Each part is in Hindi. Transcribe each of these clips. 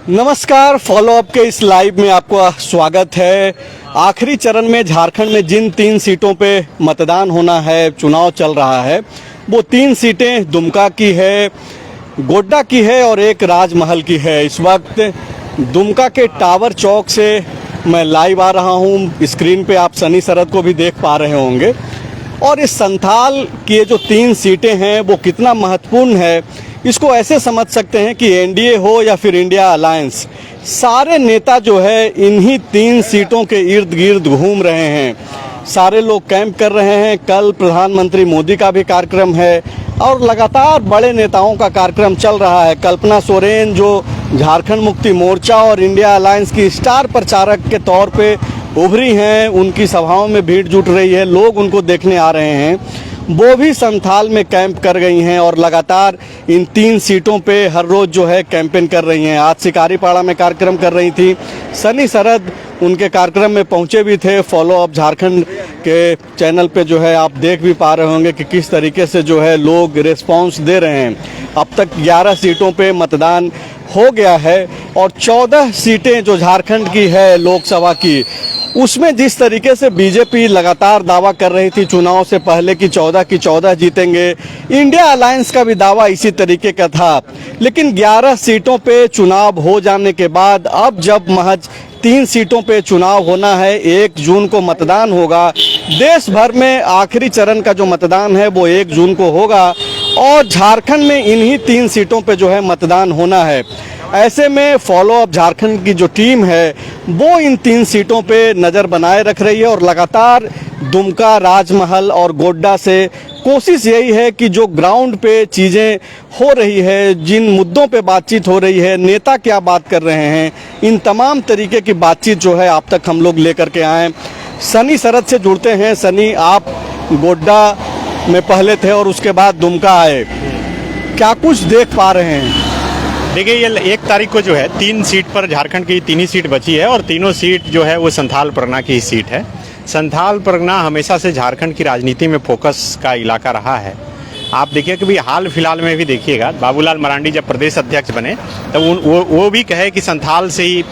नमस्कार, फॉलो अप के इस लाइव में आपका स्वागत है। आखिरी चरण में झारखंड में जिन 3 सीटों पे मतदान होना है, चुनाव चल रहा है, वो 3 सीटें दुमका की है, गोड्डा की है और एक राजमहल की है। इस वक्त दुमका के टावर चौक से मैं लाइव आ रहा हूँ। स्क्रीन पे आप सनी सरद को भी देख पा रहे होंगे। और इस संथाल की ये जो 3 सीटें हैं वो कितना महत्वपूर्ण है, इसको ऐसे समझ सकते हैं कि एनडीए हो या फिर इंडिया अलायंस, सारे नेता जो है इन्हीं 3 सीटों के इर्द गिर्द घूम रहे हैं। सारे लोग कैंप कर रहे हैं। कल प्रधानमंत्री मोदी का भी कार्यक्रम है और लगातार बड़े नेताओं का कार्यक्रम चल रहा है। कल्पना सोरेन जो झारखंड मुक्ति मोर्चा और इंडिया अलायंस की स्टार प्रचारक के तौर पे उभरी हैं, उनकी सभाओं में भीड़ जुट रही है, लोग उनको देखने आ रहे हैं। वो भी संथाल में कैंप कर गई हैं और लगातार इन 3 सीटों पे हर रोज जो है कैंपेन कर रही हैं। आज शिकारीपाड़ा में कार्यक्रम कर रही थी। सनी सरद उनके कार्यक्रम में पहुंचे भी थे। फॉलो अप झारखंड के चैनल पे जो है आप देख भी पा रहे होंगे कि किस तरीके से जो है लोग रिस्पांस दे रहे हैं। अब तक 11 सीटों पे मतदान हो गया है और 14 सीटें जो झारखंड की है लोकसभा की, उसमें जिस तरीके से बीजेपी लगातार दावा कर रही थी चुनाव से पहले कि 14 की 14 जीतेंगे, इंडिया अलायंस का भी दावा इसी तरीके का था। लेकिन 11 सीटों पे चुनाव हो जाने के बाद अब जब महज 3 सीटों पे चुनाव होना है, 1 जून को मतदान होगा। देश भर में आखिरी चरण का जो मतदान है वो 1 जून को होगा और झारखंड में इन्हीं 3 सीटों पे जो है मतदान होना है। ऐसे में फॉलो अप झारखंड की जो टीम है वो इन 3 सीटों पे नज़र बनाए रख रही है और लगातार दुमका, राजमहल और गोड्डा से कोशिश यही है कि जो ग्राउंड पे चीज़ें हो रही है, जिन मुद्दों पे बातचीत हो रही है, नेता क्या बात कर रहे हैं, इन तमाम तरीके की बातचीत जो है आप तक हम लोग लेकर के आए। सनी सरद से जुड़ते हैं। सनी, आप गोड्डा में पहले थे और उसके बाद दुमका आए, क्या कुछ देख पा रहे हैं? देखिए, ये 1 तारीख को जो है 3 सीट पर झारखंड की 3 ही सीट बची है और तीनों सीट जो है वो संथाल परगना की ही सीट है। संथाल परगना हमेशा से झारखंड की राजनीति में फोकस का इलाका रहा है। आप देखिए कि भी हाल फिलहाल में भी देखिएगा, बाबूलाल मरांडी जब प्रदेश अध्यक्ष बने तो वो भी कहे कि संथाल से ही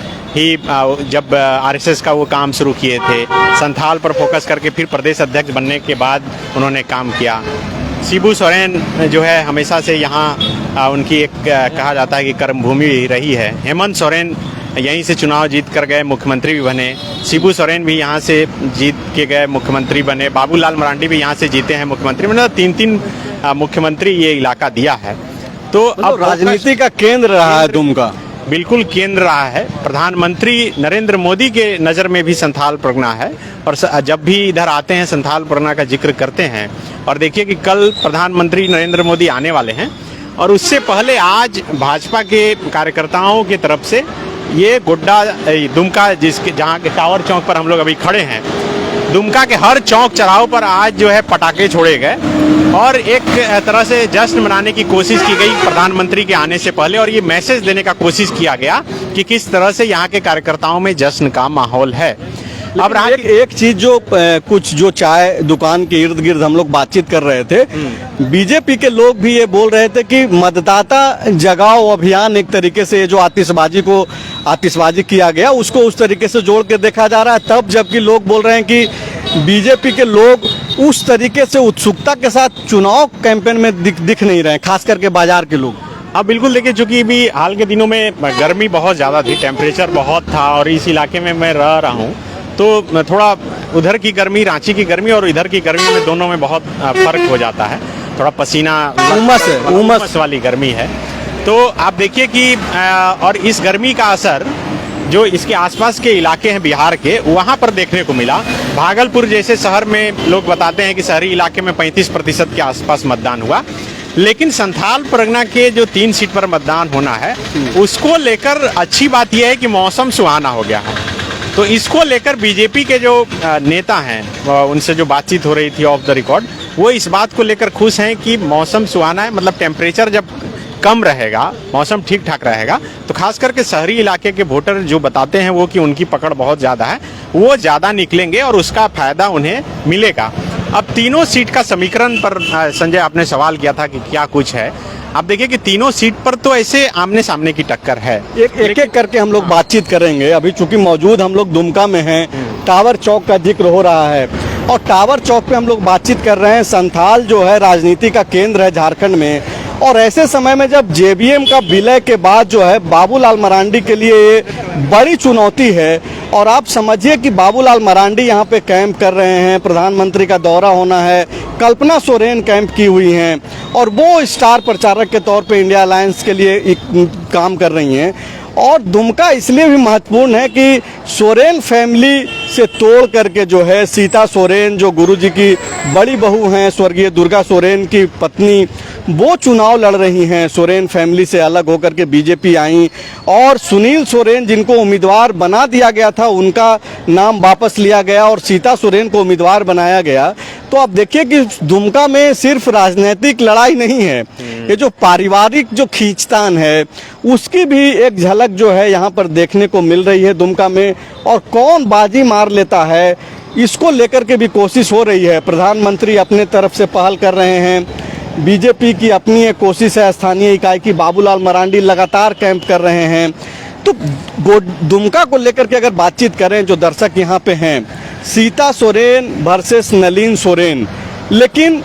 जब आरएसएस का वो काम शुरू किए थे, संथाल पर फोकस करके फिर प्रदेश अध्यक्ष बनने के बाद उन्होंने काम किया। शिबू सोरेन जो है हमेशा से यहाँ उनकी एक कहा जाता है कि कर्मभूमि रही है। हेमंत सोरेन यहीं से चुनाव जीत कर गए, मुख्यमंत्री भी बने। शिबू सोरेन भी यहाँ से जीत के गए, मुख्यमंत्री बने। बाबूलाल मरांडी भी यहाँ से जीते हैं, मुख्यमंत्री बने। 3 मुख्यमंत्री ये इलाका दिया है। तो अब राजनीति का केंद्र रहा है दुमका, बिल्कुल केंद्र रहा है। प्रधानमंत्री नरेंद्र मोदी के नज़र में भी संथाल परगना है और जब भी इधर आते हैं संथाल परगना का जिक्र करते हैं। और देखिए कि कल प्रधानमंत्री नरेंद्र मोदी आने वाले हैं और उससे पहले आज भाजपा के कार्यकर्ताओं की तरफ से ये गोड्डा दुमका, जिसके जहाँ के टावर चौक पर हम लोग अभी खड़े हैं, दुमका के हर चौक चौराहों पर आज जो है पटाखे छोड़े गए और एक तरह से जश्न मनाने की कोशिश की गई प्रधानमंत्री के आने से पहले। और ये मैसेज देने का कोशिश किया गया कि किस तरह से यहाँ के कार्यकर्ताओं में जश्न का माहौल है। अब एक चीज जो कुछ जो चाय दुकान के इर्द गिर्द हम लोग बातचीत कर रहे थे, बीजेपी के लोग भी ये बोल रहे थे कि मतदाता जगाओ अभियान, एक तरीके से जो आतिशबाजी किया गया उसको उस तरीके से जोड़ के देखा जा रहा है। तब जबकि लोग बोल रहे हैं कि बीजेपी के लोग उस तरीके से उत्सुकता के साथ चुनाव कैंपेन में दिख नहीं रहे हैं, खास करके बाजार के लोग। हाँ बिल्कुल, देखिए चूंकि भी हाल के दिनों में गर्मी बहुत ज़्यादा थी, टेम्परेचर बहुत था और इस इलाके में मैं रह रहा हूँ तो थोड़ा उधर की गर्मी, रांची की गर्मी और इधर की गर्मी में दोनों में बहुत फर्क हो जाता है। थोड़ा पसीना, उमस वाली गर्मी है। तो आप देखिए कि और इस गर्मी का असर जो इसके आसपास के इलाके हैं बिहार के, वहाँ पर देखने को मिला। भागलपुर जैसे शहर में लोग बताते हैं कि शहरी इलाके में 35% के आसपास मतदान हुआ। लेकिन संथाल परगना के जो 3 सीट पर मतदान होना है उसको लेकर अच्छी बात यह है कि मौसम सुहाना हो गया है। तो इसको लेकर बीजेपी के जो नेता हैं, उनसे जो बातचीत हो रही थी ऑफ द रिकॉर्ड, वो इस बात को लेकर खुश हैं कि मौसम सुहाना है। मतलब टेम्परेचर जब कम रहेगा, मौसम ठीक ठाक रहेगा, तो खास करके शहरी इलाके के वोटर जो बताते हैं वो कि उनकी पकड़ बहुत ज़्यादा है, वो ज़्यादा निकलेंगे और उसका फ़ायदा उन्हें मिलेगा। अब तीनों सीट का समीकरण पर संजय आपने सवाल किया था कि क्या कुछ है। आप देखिए कि तीनों सीट पर तो ऐसे आमने सामने की टक्कर है। एक करके हम लोग बातचीत करेंगे। अभी चूंकि मौजूद हम लोग दुमका में हैं, टावर चौक का जिक्र हो रहा है और टावर चौक पे हम लोग बातचीत कर रहे हैं। संथाल जो है राजनीति का केंद्र है झारखंड में, और ऐसे समय में जब जेबीएम का विलय के बाद जो है बाबूलाल मरांडी के लिए ये बड़ी चुनौती है। और आप समझिए कि बाबूलाल मरांडी यहाँ पे कैंप कर रहे हैं, प्रधानमंत्री का दौरा होना है, कल्पना सोरेन कैंप की हुई हैं और वो स्टार प्रचारक के तौर पे इंडिया अलायंस के लिए एक काम कर रही हैं। और दुमका इसलिए भी महत्वपूर्ण है कि सोरेन फैमिली से तोड़ करके जो है सीता सोरेन, जो गुरुजी की बड़ी बहू हैं, स्वर्गीय दुर्गा सोरेन की पत्नी, वो चुनाव लड़ रही हैं। सोरेन फैमिली से अलग होकर के बीजेपी आई और सुनील सोरेन जिनको उम्मीदवार बना दिया गया था उनका नाम वापस लिया गया और सीता सोरेन को उम्मीदवार बनाया गया। तो आप देखिए कि दुमका में सिर्फ राजनीतिक लड़ाई नहीं है, ये जो पारिवारिक जो खींचतान है उसकी भी एक झलक जो है यहाँ पर देखने को मिल रही है दुमका में। और कौन बाजी मार लेता है इसको लेकर के भी कोशिश हो रही है। प्रधानमंत्री अपने तरफ से पहल कर रहे हैं, बीजेपी की अपनी एक कोशिश है, स्थानीय इकाई की बाबूलाल मरांडी लगातार कैंप कर रहे हैं। तो दुमका को लेकर के अगर बातचीत करें, जो दर्शक यहाँ पे हैं, सीता सोरेन वर्सेस नलिन सोरेन, लेकिन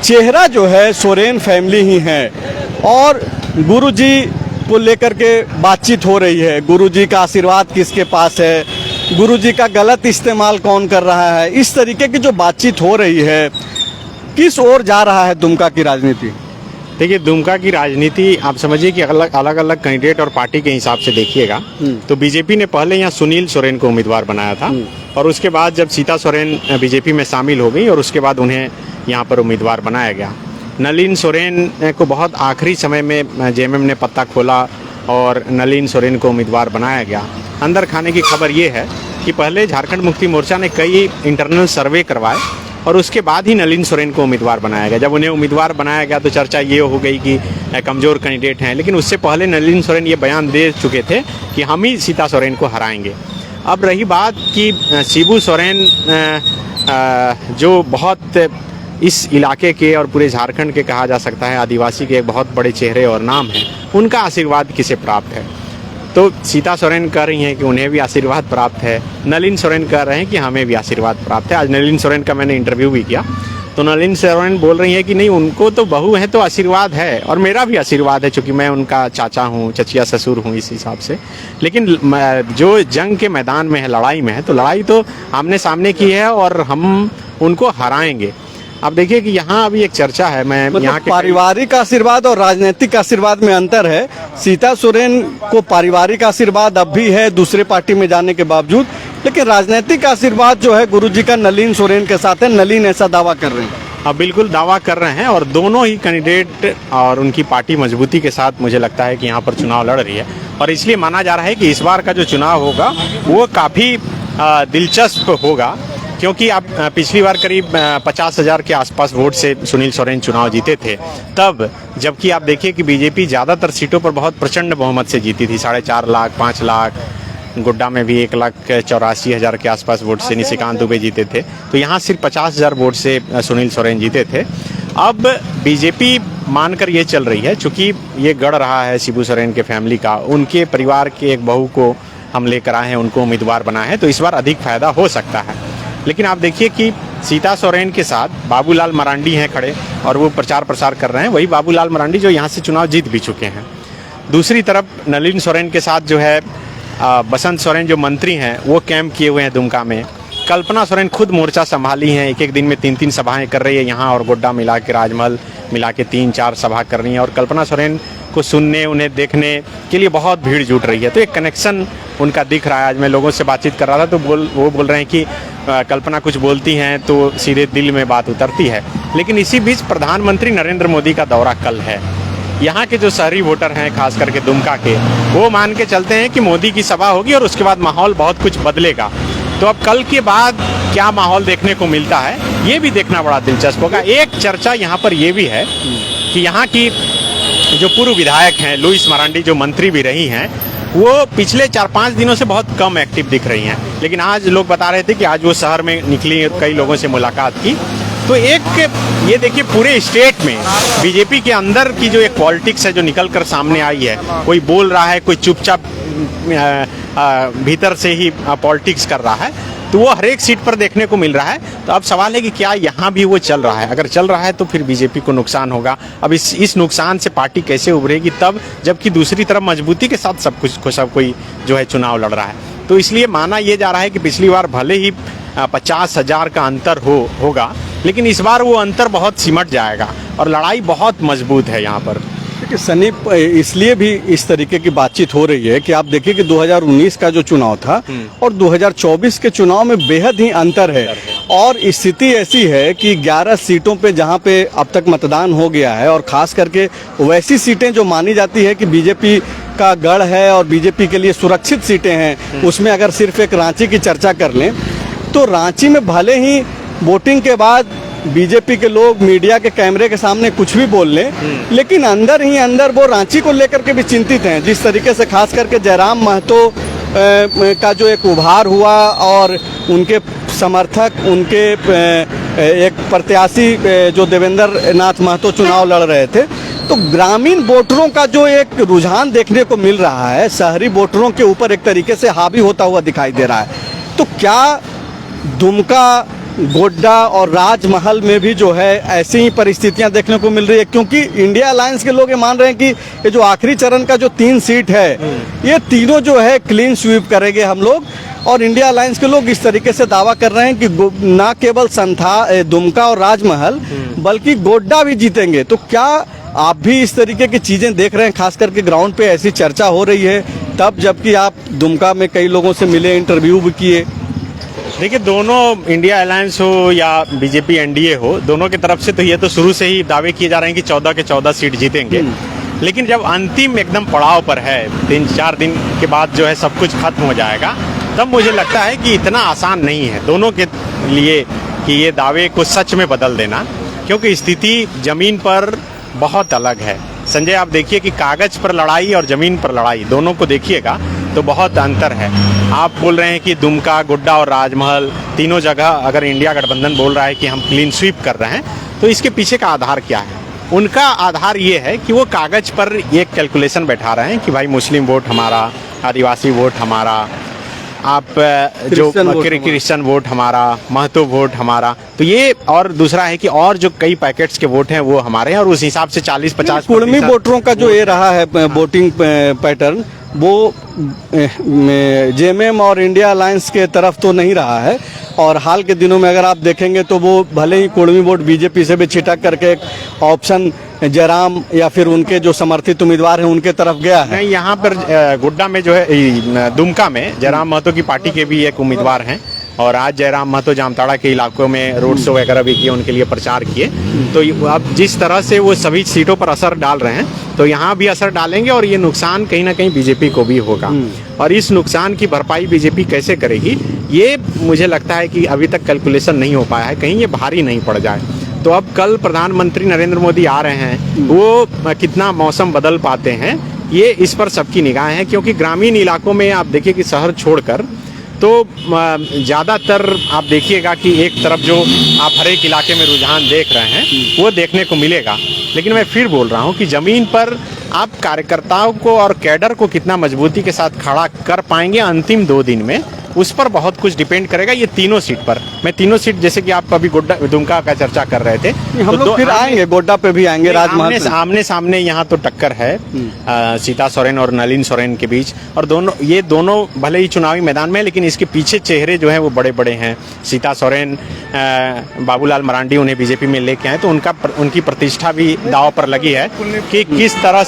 चेहरा जो है सोरेन फैमिली ही है। और गुरुजी को लेकर के बातचीत हो रही है, गुरुजी का आशीर्वाद किसके पास है, गुरुजी का गलत इस्तेमाल कौन कर रहा है, इस तरीके की जो बातचीत हो रही है, किस ओर जा रहा है दुमका की राजनीति? देखिए, दुमका की राजनीति आप समझिए कि अलग अलग कैंडिडेट और पार्टी के हिसाब से देखिएगा तो बीजेपी ने पहले यहाँ सुनील सोरेन को उम्मीदवार बनाया था और उसके बाद जब सीता सोरेन बीजेपी में शामिल हो गई और उसके बाद उन्हें यहाँ पर उम्मीदवार बनाया गया। नलिन सोरेन को बहुत आखिरी समय में जेएमएम ने पत्ता खोला और नलिन सोरेन को उम्मीदवार बनाया गया। अंदर खाने की खबर ये है कि पहले झारखंड मुक्ति मोर्चा ने कई इंटरनल सर्वे करवाए और उसके बाद ही नलिन सोरेन को उम्मीदवार बनाया गया। जब उन्हें उम्मीदवार बनाया गया तो चर्चा ये हो गई कि कमज़ोर कैंडिडेट हैं, लेकिन उससे पहले नलिन सोरेन ये बयान दे चुके थे कि हम ही सीता सोरेन को हराएंगे। अब रही बात कि शिबू सोरेन जो बहुत इस इलाके के और पूरे झारखंड के कहा जा सकता है आदिवासी के एक बहुत बड़े चेहरे और नाम हैं, उनका आशीर्वाद किसे प्राप्त है? तो सीता सोरेन कह रही हैं कि उन्हें भी आशीर्वाद प्राप्त है, नलिन सोरेन कह रहे हैं कि हमें भी आशीर्वाद प्राप्त है। आज नलिन सोरेन का मैंने इंटरव्यू भी किया तो नलिन सोरेन बोल रही है कि नहीं, उनको तो बहू है तो आशीर्वाद है और मेरा भी आशीर्वाद है, चूँकि मैं उनका चाचा हूँ, चचिया ससुर हूँ इस हिसाब से। लेकिन जो जंग के मैदान में है, लड़ाई में है, तो लड़ाई तो आमने सामने की है और हम उनको हराएंगे। अब देखिए कि यहाँ अभी एक चर्चा है, मैं मतलब यहाँ के पारिवारिक आशीर्वाद और राजनीतिक आशीर्वाद में अंतर है। सीता सोरेन को पारिवारिक आशीर्वाद अब भी है दूसरे पार्टी में जाने के बावजूद, लेकिन राजनीतिक आशीर्वाद जो है गुरुजी का नलिन सोरेन के साथ है। नलिन ऐसा दावा कर रहे हैं। अब बिल्कुल दावा कर रहे हैं और दोनों ही कैंडिडेट और उनकी पार्टी मजबूती के साथ मुझे लगता है कि यहाँ पर चुनाव लड़ रही है और इसलिए माना जा रहा है कि इस बार का जो चुनाव होगा वो काफ़ी दिलचस्प होगा, क्योंकि आप पिछली बार करीब 50,000 के आसपास वोट से सुनील सोरेन चुनाव जीते थे तब, जबकि आप देखिए कि बीजेपी ज़्यादातर सीटों पर बहुत प्रचंड बहुमत से जीती थी, 4.5 लाख, 5 लाख, गोड्डा में भी 1,84,000 के आसपास वोट से निशिकांत दुबे जीते थे। तो यहाँ सिर्फ 50,000 वोट से सुनील सोरेन जीते थे। अब बीजेपी मानकर ये चल रही है, चूँकि ये गढ़ रहा है शिबू सोरेन के फैमिली का, उनके परिवार के एक बहू को हम लेकर आए हैं, उनको उम्मीदवार बनाए हैं, तो इस बार अधिक फायदा हो सकता है। लेकिन आप देखिए कि सीता सोरेन के साथ बाबूलाल मरांडी हैं खड़े और वो प्रचार प्रसार कर रहे हैं, वही बाबूलाल मरांडी जो यहाँ से चुनाव जीत भी चुके हैं। दूसरी तरफ नलिन सोरेन के साथ जो है बसंत सोरेन जो मंत्री हैं वो कैंप किए हुए हैं दुमका में। कल्पना सोरेन खुद मोर्चा संभाली हैं, एक दिन में 3-3 सभाएं कर रही है यहाँ और गोड्डा मिला के, राजमहल मिला के 3-4 सभा कर रही हैं और कल्पना सोरेन को सुनने, उन्हें देखने के लिए बहुत भीड़ जुट रही है। तो एक कनेक्शन उनका दिख रहा है। आज मैं लोगों से बातचीत कर रहा था तो वो बोल रहे हैं कि कल्पना कुछ बोलती हैं तो सीधे दिल में बात उतरती है। लेकिन इसी बीच प्रधानमंत्री नरेंद्र मोदी का दौरा कल है। यहाँ के जो शहरी वोटर हैं खास करके दुमका के, वो मान के चलते हैं कि मोदी की सभा होगी और उसके बाद माहौल बहुत कुछ बदलेगा। तो अब कल के बाद क्या माहौल देखने को मिलता है ये भी देखना बड़ा दिलचस्प होगा। एक चर्चा यहाँ पर ये भी है कि यहाँ की जो पूर्व विधायक हैं लुइस मरांडी, जो मंत्री भी रही हैं, वो पिछले 4-5 दिनों से बहुत कम एक्टिव दिख रही हैं। लेकिन आज लोग बता रहे थे कि आज वो शहर में निकली, कई लोगों से मुलाकात की तो एक ये देखिए पूरे स्टेट में बीजेपी के अंदर की जो एक पॉलिटिक्स है जो निकल कर सामने आई है, कोई बोल रहा है, कोई चुपचाप भीतर से ही पॉलिटिक्स कर रहा है, तो वो हर एक सीट पर देखने को मिल रहा है। तो अब सवाल है कि क्या यहाँ भी वो चल रहा है? अगर चल रहा है तो फिर बीजेपी को नुकसान होगा। अब इस नुकसान से पार्टी कैसे उभरेगी तब, जबकि दूसरी तरफ मजबूती के साथ सब कोई जो है चुनाव लड़ रहा है। तो इसलिए माना ये जा रहा है कि पिछली बार भले ही 50,000 का अंतर होगा, लेकिन इस बार वो अंतर बहुत सिमट जाएगा और लड़ाई बहुत मजबूत है यहाँ पर। देखिए सनी, इसलिए भी इस तरीके की बातचीत हो रही है कि आप देखिए कि 2019 का जो चुनाव था और 2024 के चुनाव में बेहद ही अंतर है। और स्थिति ऐसी है कि 11 सीटों पे जहां पे अब तक मतदान हो गया है, और खास करके वैसी सीटें जो मानी जाती है कि बीजेपी का गढ़ है और बीजेपी के लिए सुरक्षित सीटें हैं, उसमें अगर सिर्फ एक रांची की चर्चा कर लें तो रांची में भले ही वोटिंग के बाद बीजेपी के लोग मीडिया के कैमरे के सामने कुछ भी बोल लें, लेकिन अंदर ही अंदर वो रांची को लेकर के भी चिंतित हैं। जिस तरीके से खास करके जयराम महतो का जो एक उभार हुआ और उनके समर्थक, उनके एक प्रत्याशी जो देवेंद्र नाथ महतो चुनाव लड़ रहे थे, तो ग्रामीण वोटरों का जो एक रुझान देखने को मिल रहा है शहरी वोटरों के ऊपर एक तरीके से हावी होता हुआ दिखाई दे रहा है। तो क्या दुमका, गोड्डा और राजमहल में भी जो है ऐसी ही परिस्थितियां देखने को मिल रही है? क्योंकि इंडिया अलायंस के लोग ये मान रहे हैं कि ये जो आखिरी चरण का जो 3 सीट है, ये तीनों जो है क्लीन स्वीप करेंगे हम लोग, और इंडिया अलायंस के लोग इस तरीके से दावा कर रहे हैं कि ना केवल दुमका और राजमहल बल्कि गोड्डा भी जीतेंगे। तो क्या आप भी इस तरीके की चीजें देख रहे हैं? खास करके ग्राउंड पे ऐसी चर्चा हो रही है तब, जबकि आप दुमका में कई लोगों से मिले, इंटरव्यू भी किए। देखिए, दोनों इंडिया अलायंस हो या बीजेपी एनडीए हो, दोनों की तरफ से तो ये तो शुरू से ही दावे किए जा रहे हैं कि 14 के 14 सीट जीतेंगे। लेकिन जब अंतिम एकदम पड़ाव पर है, 3-4 दिन के बाद जो है सब कुछ खत्म हो जाएगा, तब मुझे लगता है कि इतना आसान नहीं है दोनों के लिए कि ये दावे को सच में बदल देना, क्योंकि स्थिति जमीन पर बहुत अलग है। संजय, आप देखिए कि कागज पर लड़ाई और जमीन पर लड़ाई दोनों को देखिएगा तो बहुत अंतर है। आप बोल रहे हैं कि दुमका, गोड्डा और राजमहल तीनों जगह अगर इंडिया गठबंधन बोल रहा है कि हम क्लीन स्वीप कर रहे हैं, तो इसके पीछे का आधार क्या है? उनका आधार ये है कि वो कागज पर एक कैलकुलेशन बैठा रहे हैं कि भाई मुस्लिम वोट हमारा, आदिवासी वोट हमारा, आप जो क्रिश्चियन वोट हमारा, महतो वोट हमारा। तो ये, और दूसरा है कि और जो कई पैकेट्स के वोट हैं वो हमारे हैं, और उस हिसाब से 40-50 कुर्मी वोटरों का जो ये रहा है वोटिंग पैटर्न, वो जेएमएम और इंडिया अलायंस के तरफ तो नहीं रहा है। और हाल के दिनों में अगर आप देखेंगे तो वो भले ही कुर्मी वोट बीजेपी से भी छिटक करके एक ऑप्शन जयराम या फिर उनके जो समर्थित उम्मीदवार हैं उनके तरफ गया है। नहीं, यहाँ पर गोड्डा में जो है, दुमका में जयराम महतो की पार्टी के भी एक उम्मीदवार हैं, और आज जयराम महतो जामताड़ा के इलाकों में रोड शो वगैरह भी किए, उनके लिए प्रचार किए। तो अब जिस तरह से वो सभी सीटों पर असर डाल रहे हैं, तो यहाँ भी असर डालेंगे, और ये नुकसान कहीं ना कहीं बीजेपी को भी होगा। और इस नुकसान की भरपाई बीजेपी कैसे करेगी, ये मुझे लगता है कि अभी तक कैलकुलेशन नहीं हो पाया है, कहीं ये भारी नहीं पड़ जाए। तो अब कल प्रधानमंत्री नरेंद्र मोदी आ रहे हैं, वो कितना मौसम बदल पाते हैं, ये इस पर सबकी निगाह है। क्योंकि ग्रामीण इलाकों में आप देखिए कि शहर छोड़कर तो ज़्यादातर आप देखिएगा कि एक तरफ जो आप हर एक इलाके में रुझान देख रहे हैं वो देखने को मिलेगा। लेकिन मैं फिर बोल रहा हूँ कि ज़मीन पर आप कार्यकर्ताओं को और कैडर को कितना मजबूती के साथ खड़ा कर पाएंगे अंतिम 2 दिन में, उस पर बहुत कुछ डिपेंड करेगा। ये तीनों सीट पर, मैं तीनों सीट, जैसे कि आप अभी गोड्डा दुमका का चर्चा कर रहे थे, हम लोग फिर आएंगे, गोड्डा पे भी आएंगे, राजमहल आमने सामने यहाँ तो टक्कर है सीता सोरेन और नलिन सोरेन के बीच। और ये दोनों भले ही चुनावी मैदान में, लेकिन इसके पीछे चेहरे जो हैं वो बड़े बड़े हैं। सीता सोरेन, बाबूलाल मरांडी उन्हें बीजेपी में लेके आए, तो उनकी प्रतिष्ठा भी दांव पर लगी है कि किस तरह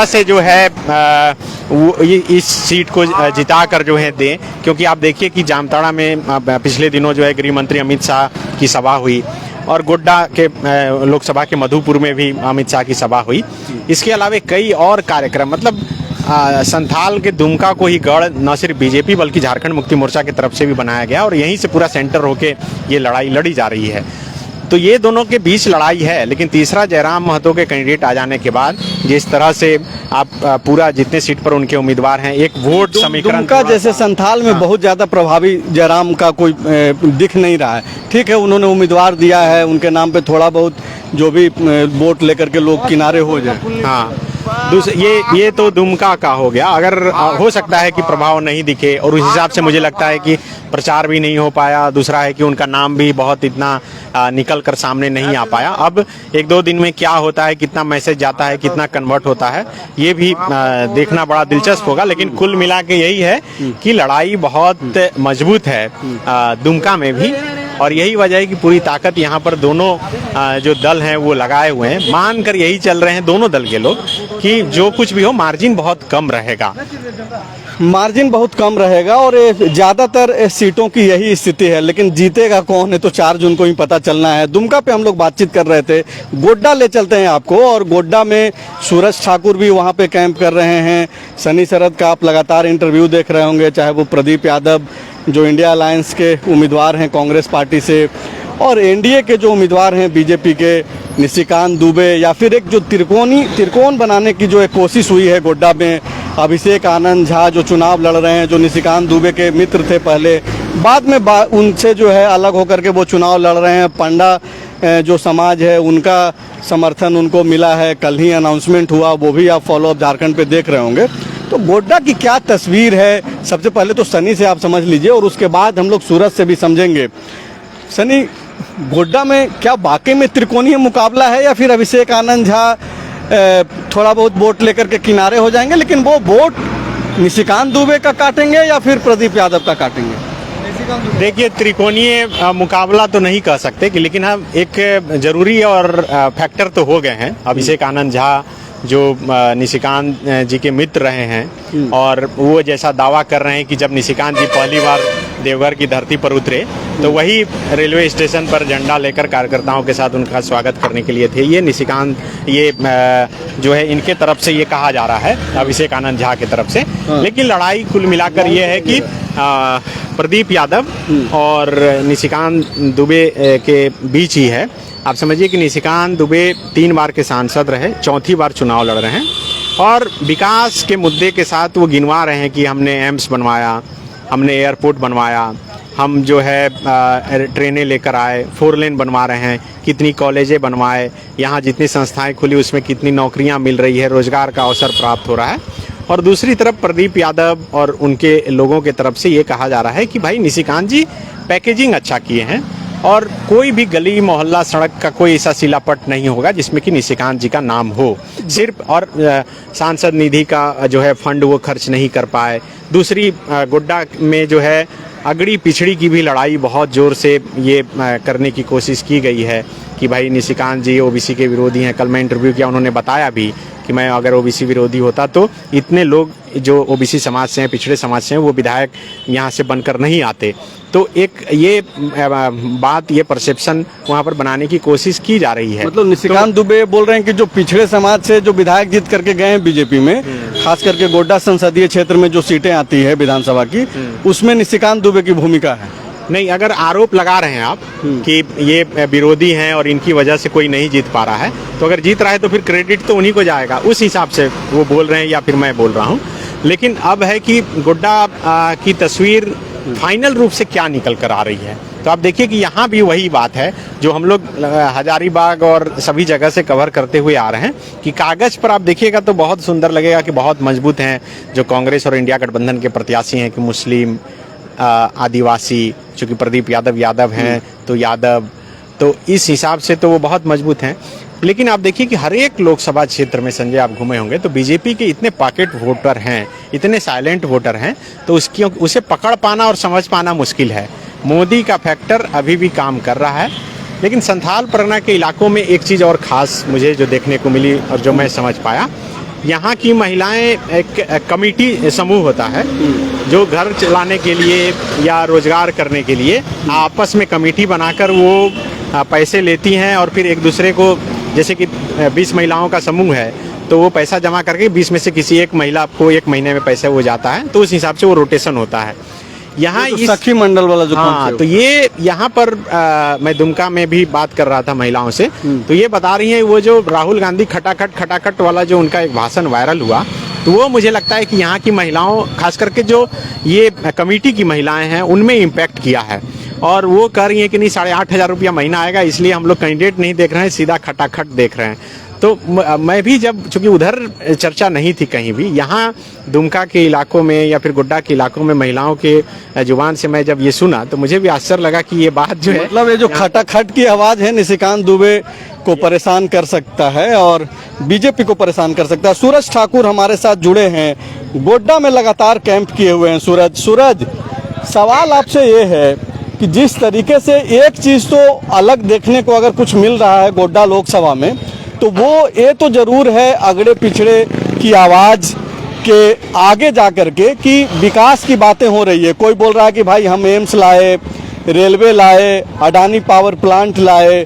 से जो है वो इस सीट को जिता कर जो है दें। क्योंकि आप देखिए कि जामताड़ा में पिछले दिनों जो है गृह मंत्री अमित शाह की सभा हुई, और गोड्डा के लोकसभा के मधुपुर में भी अमित शाह की सभा हुई। इसके अलावा कई और कार्यक्रम, मतलब संथाल के दुमका को ही गढ़ न सिर्फ बीजेपी बल्कि झारखंड मुक्ति मोर्चा की तरफ से भी बनाया गया, और यहीं से पूरा सेंटर होके ये लड़ाई लड़ी जा रही है। तो ये दोनों के बीच लड़ाई है। लेकिन तीसरा जयराम महतो के कैंडिडेट आ जाने के बाद जिस तरह से आप पूरा जितने सीट पर उनके उम्मीदवार हैं, एक वोट समीकरण दुमका जैसे संथाल में बहुत ज़्यादा प्रभावी जयराम का कोई दिख नहीं रहा है। ठीक है, उन्होंने उम्मीदवार दिया है, उनके नाम पे थोड़ा बहुत जो भी वोट लेकर के लोग किनारे हो जाए। हाँ, ये तो दुमका का हो गया। अगर हो सकता है कि प्रभाव नहीं दिखे, और उस हिसाब से मुझे लगता है कि प्रचार भी नहीं हो पाया। दूसरा है कि उनका नाम भी बहुत इतना निकल कर सामने नहीं आ पाया। अब 1-2 दिन में क्या होता है, कितना मैसेज जाता है, कितना कन्वर्ट होता है, ये भी देखना बड़ा दिलचस्प होगा। लेकिन कुल मिला के यही है कि लड़ाई बहुत मजबूत है दुमका में भी, और यही वजह है कि पूरी ताकत यहाँ पर दोनों जो दल हैं वो लगाए हुए हैं। मानकर यही चल रहे हैं दोनों दल के लोग कि जो कुछ भी हो मार्जिन बहुत कम रहेगा। मार्जिन बहुत कम रहेगा और ज़्यादातर सीटों की यही स्थिति है। लेकिन जीतेगा कौन है तो 4 जून को ही पता चलना है। दुमका पे हम लोग बातचीत कर रहे थे, गोड्डा ले चलते हैं आपको। और गोड्डा में सूरज ठाकुर भी वहाँ पे कैंप कर रहे हैं। सनी शरद का आप लगातार इंटरव्यू देख रहे होंगे, चाहे वो प्रदीप यादव जो इंडिया अलायंस के उम्मीदवार हैं कांग्रेस पार्टी से, और एनडीए के जो उम्मीदवार हैं बीजेपी के निशिकांत दुबे, या फिर एक जो त्रिकोण बनाने की जो एक कोशिश हुई है गोड्डा में, अभिषेक आनंद झा जो चुनाव लड़ रहे हैं, जो निशिकांत दुबे के मित्र थे पहले, बाद में उनसे जो है अलग होकर के वो चुनाव लड़ रहे हैं। पंडा जो समाज है उनका समर्थन उनको मिला है, कल ही अनाउंसमेंट हुआ, वो भी आप फॉलोअप झारखंड पे देख रहे होंगे। तो गोड्डा की क्या तस्वीर है, सबसे पहले तो सनी से आप समझ लीजिए और उसके बाद हम लोग सूरज से भी समझेंगे। सनी, गोड्डा में क्या वाकई में त्रिकोणीय मुकाबला है, या फिर अभिषेक आनंद झा थोड़ा बहुत वोट लेकर के किनारे हो जाएंगे, लेकिन वो वोट निशिकांत दुबे का काटेंगे या फिर प्रदीप यादव का काटेंगे? देखिए, त्रिकोणीय मुकाबला तो नहीं कह सकते कि, लेकिन हम एक जरूरी और फैक्टर तो हो गए हैं। अभिषेक आनंद झा जो निशिकांत जी के मित्र रहे हैं, और वो जैसा दावा कर रहे हैं कि जब निशिकांत जी पहली बार देवघर की धरती पर उतरे तो वही रेलवे स्टेशन पर झंडा लेकर कार्यकर्ताओं के साथ उनका स्वागत करने के लिए थे। ये निशिकांत, ये जो है इनके तरफ से ये कहा जा रहा है, अभिषेक आनंद झा की तरफ से। लेकिन लड़ाई कुल मिलाकर ये है कि प्रदीप यादव और निशिकांत दुबे के बीच ही है। आप समझिए कि निशिकांत दुबे 3 बार के सांसद रहे, 4थी बार चुनाव लड़ रहे हैं, और विकास के मुद्दे के साथ वो गिनवा रहे हैं कि हमने एम्स बनवाया, हमने एयरपोर्ट बनवाया, हम जो है ट्रेनें लेकर आए, 4 लेन बनवा रहे हैं, कितनी कॉलेजें बनवाए, यहाँ जितनी संस्थाएं खुली उसमें कितनी नौकरियाँ मिल रही है, रोजगार का अवसर प्राप्त हो रहा है। और दूसरी तरफ प्रदीप यादव और उनके लोगों के तरफ से ये कहा जा रहा है कि भाई निशिकांत जी पैकेजिंग अच्छा किए हैं, और कोई भी गली मोहल्ला सड़क का कोई ऐसा सिलापट नहीं होगा जिसमें कि निशिकांत जी का नाम हो सिर्फ, और सांसद निधि का जो है फंड वो खर्च नहीं कर पाए। दूसरी, गोड्डा में जो है अगड़ी पिछड़ी की भी लड़ाई बहुत ज़ोर से ये करने की कोशिश की गई है कि भाई निशिकांत जी ओबीसी के विरोधी हैं। कल मैं इंटरव्यू किया, उन्होंने बताया भी कि मैं अगर ओबीसी विरोधी होता तो इतने लोग जो ओबीसी समाज से हैं, पिछड़े समाज से हैं, वो विधायक यहाँ से बनकर नहीं आते। तो एक ये बात, ये परसेप्शन वहाँ पर बनाने की कोशिश की जा रही है। मतलब निशिकांत दुबे बोल रहे हैं कि जो पिछड़े समाज से जो विधायक जीत करके गए हैं बीजेपी में, खास करके गोड्डा संसदीय क्षेत्र में जो सीटें आती है विधानसभा की, उसमें निशिकांत दुबे की भूमिका है। नहीं, अगर आरोप लगा रहे हैं आप कि ये विरोधी हैं और इनकी वजह से कोई नहीं जीत पा रहा है, तो अगर जीत रहा है तो फिर क्रेडिट तो उन्हीं को जाएगा। उस हिसाब से वो बोल रहे हैं या फिर मैं बोल रहा हूँ। लेकिन अब है कि गोड्डा की तस्वीर फाइनल रूप से क्या निकल कर आ रही है। तो आप देखिए कि यहाँ भी वही बात है जो हम लोग हजारीबाग और सभी जगह से कवर करते हुए आ रहे हैं कि कागज पर आप देखिएगा तो बहुत सुंदर लगेगा कि बहुत मजबूत हैं जो कांग्रेस और इंडिया गठबंधन के प्रत्याशी हैं, कि मुस्लिम, आदिवासी, चूँकि प्रदीप यादव हैं तो यादव, तो इस हिसाब से तो वो बहुत मजबूत हैं। लेकिन आप देखिए कि हर एक लोकसभा क्षेत्र में, संजय आप घूमे होंगे, तो बीजेपी के इतने पॉकेट वोटर हैं, इतने साइलेंट वोटर हैं, तो उसे पकड़ पाना और समझ पाना मुश्किल है। मोदी का फैक्टर अभी भी काम कर रहा है। लेकिन संथाल परगना के इलाकों में एक चीज़ और ख़ास मुझे जो देखने को मिली और जो मैं समझ पाया, यहाँ की महिलाएं, एक कमेटी समूह होता है जो घर चलाने के लिए या रोजगार करने के लिए आपस में कमेटी बनाकर वो पैसे लेती हैं, और फिर एक दूसरे को, जैसे कि 20 महिलाओं का समूह है तो वो पैसा जमा करके 20 में से किसी एक महिला को 1 महीने में पैसा वो जाता है, तो उस हिसाब से वो रोटेशन होता है। यहाँ ये तो सखी मंडल वाला जो हाँ, कॉन्सेप्ट तो ये यहाँ पर मैं दुमका में भी बात कर रहा था महिलाओं से, तो ये बता रही हैं वो जो राहुल गांधी खटाखट वाला जो उनका एक भाषण वायरल हुआ, तो वो मुझे लगता है कि यहाँ की महिलाओं, खास करके जो ये कमेटी की महिलाएं हैं, उनमें इम्पैक्ट किया है। और वो कह रही हैं कि नहीं 8,500 रुपया महीना आएगा, इसलिए हम लोग कैंडिडेट नहीं देख रहे हैं, सीधा खटाखट देख रहे हैं। तो मैं भी जब, चूंकि उधर चर्चा नहीं थी कहीं भी, यहाँ दुमका के इलाकों में या फिर गोड्डा के इलाकों में महिलाओं के जुबान से मैं जब ये सुना तो मुझे भी आश्चर्य लगा कि ये बात जो है, मतलब ये जो खटाखट की आवाज है निशिकांत दुबे को परेशान कर सकता है और बीजेपी को परेशान कर सकता है। सूरज ठाकुर हमारे साथ जुड़े हैं, गोड्डा में लगातार कैंप किए हुए हैं। सूरज, सवाल आपसे ये है कि जिस तरीके से एक चीज तो अलग देखने को अगर कुछ मिल रहा है गोड्डा लोकसभा में, तो वो ये तो जरूर है अगड़े पिछड़े की आवाज के आगे जाकर के कि विकास की बातें हो रही है। कोई बोल रहा है कि भाई हम एम्स लाए, रेलवे लाए, अडानी पावर प्लांट लाए,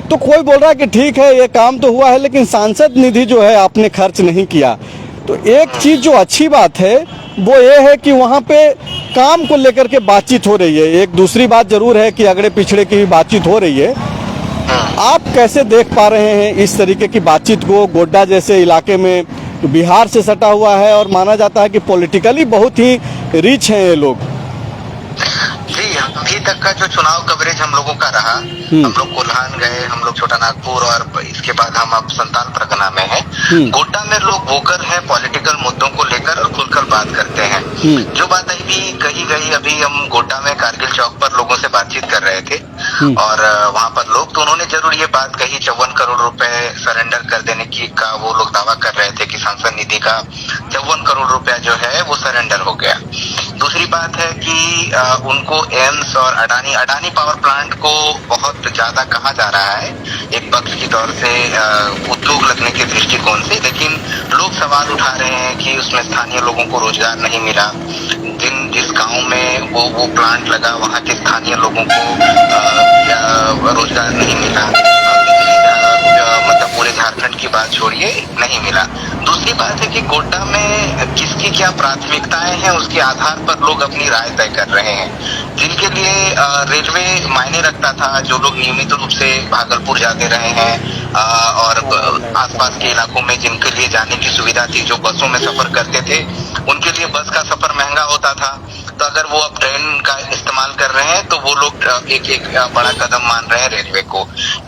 तो कोई बोल रहा है कि ठीक है ये काम तो हुआ है लेकिन सांसद निधि जो है आपने खर्च नहीं किया। तो एक चीज जो अच्छी बात है वो ये है कि वहाँ पे काम को लेकर के बातचीत हो रही है। एक दूसरी बात जरूर है कि अगड़े पिछड़े की भी बातचीत हो रही है। आप कैसे देख पा रहे हैं इस तरीके की बातचीत को? गोड्डा जैसे इलाके में बिहार से सटा हुआ है और माना जाता है कि पॉलिटिकली बहुत ही रिच हैं ये लोग। जी, अभी तक का जो चुनाव कवरेज हम लोगों का रहा, हम लोग कोल्हान गए, हम लोग छोटा नागपुर और इसके बाद हम अब संताल परगना में हैं। गोड्डा में लोग वोकर हैं, पॉलिटिकल मुद्दों को लेकर और खुलकर बात करते हैं। जो बात अभी कही गई, अभी हम गोड्डा में कारगिल चौक पर लोगों से बातचीत कर रहे थे और वहाँ पर लोग, तो उन्होंने जरूर ये बात कही 54 करोड़ रुपए सरेंडर कर देने की का वो लोग दावा कर रहे थे कि सांसद निधि का 54 करोड़ रुपया जो है वो सरेंडर हो गया। दूसरी बात है कि उनको एम्स और अडानी पावर प्लांट को बहुत ज्यादा कहा जा रहा है एक पक्ष की तौर से उद्योग लगने के दृष्टिकोण से, लेकिन लोग सवाल उठा रहे हैं कि उसमें स्थानीय लोगों को रोजगार नहीं मिला। जिस गांव में वो प्लांट लगा वहां के स्थानीय लोगों को रोजगार नहीं मिला। मतलब पूरे झारखंड की बात छोड़िए, नहीं मिला। दूसरी बात है कि गोड्डा में किसकी क्या प्राथमिकताएं हैं उसके आधार पर लोग अपनी राय तय कर रहे हैं। जिनके लिए रेलवे मायने रखता था, जो लोग नियमित रूप से भागलपुर जाते रहे हैं और आसपास के इलाकों में जिनके लिए जाने की सुविधा थी, जो बसों में सफर करते थे, उनके लिए बस का सफर महंगा होता था। तो अगर वो अब ट्रेन का इस्तेमाल कर रहे हैं तो वो लोग एक बड़ा कदम मान रहे हैं रेलवे को।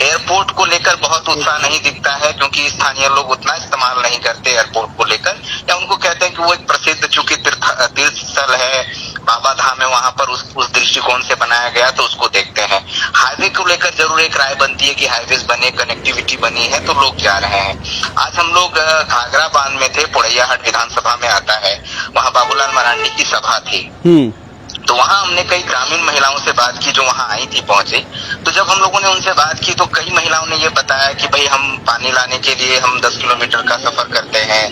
एयरपोर्ट को लेकर बहुत उत्साह नहीं दिखता है क्योंकि स्थानीय लोग उतना इस्तेमाल नहीं करते एयरपोर्ट को लेकर, या उनको कहते हैं कि वो एक प्रसिद्ध चूंकि तीर्थ स्थल है, बाबा धाम है, वहां पर उस दृष्टिकोण से बनाया गया तो उसको देखते हैं। हाईवे को लेकर जरूर एक राय बनती है कि हाईवे बने, कनेक्टिविटी बनी है तो लोग जा रहे हैं। आज हम लोग घाघरा बांध में थे, पोड़ैयाहाट विधानसभा में आता है, वहाँ बाबूलाल मरांडी की सभा थी। तो वहाँ हमने कई ग्रामीण महिलाओं से बात की जो वहाँ आई थी, पहुंची। तो जब हम लोगों ने उनसे बात की तो कई महिलाओं ने ये बताया कि भाई हम पानी लाने के लिए हम 10 किलोमीटर का सफर करते हैं,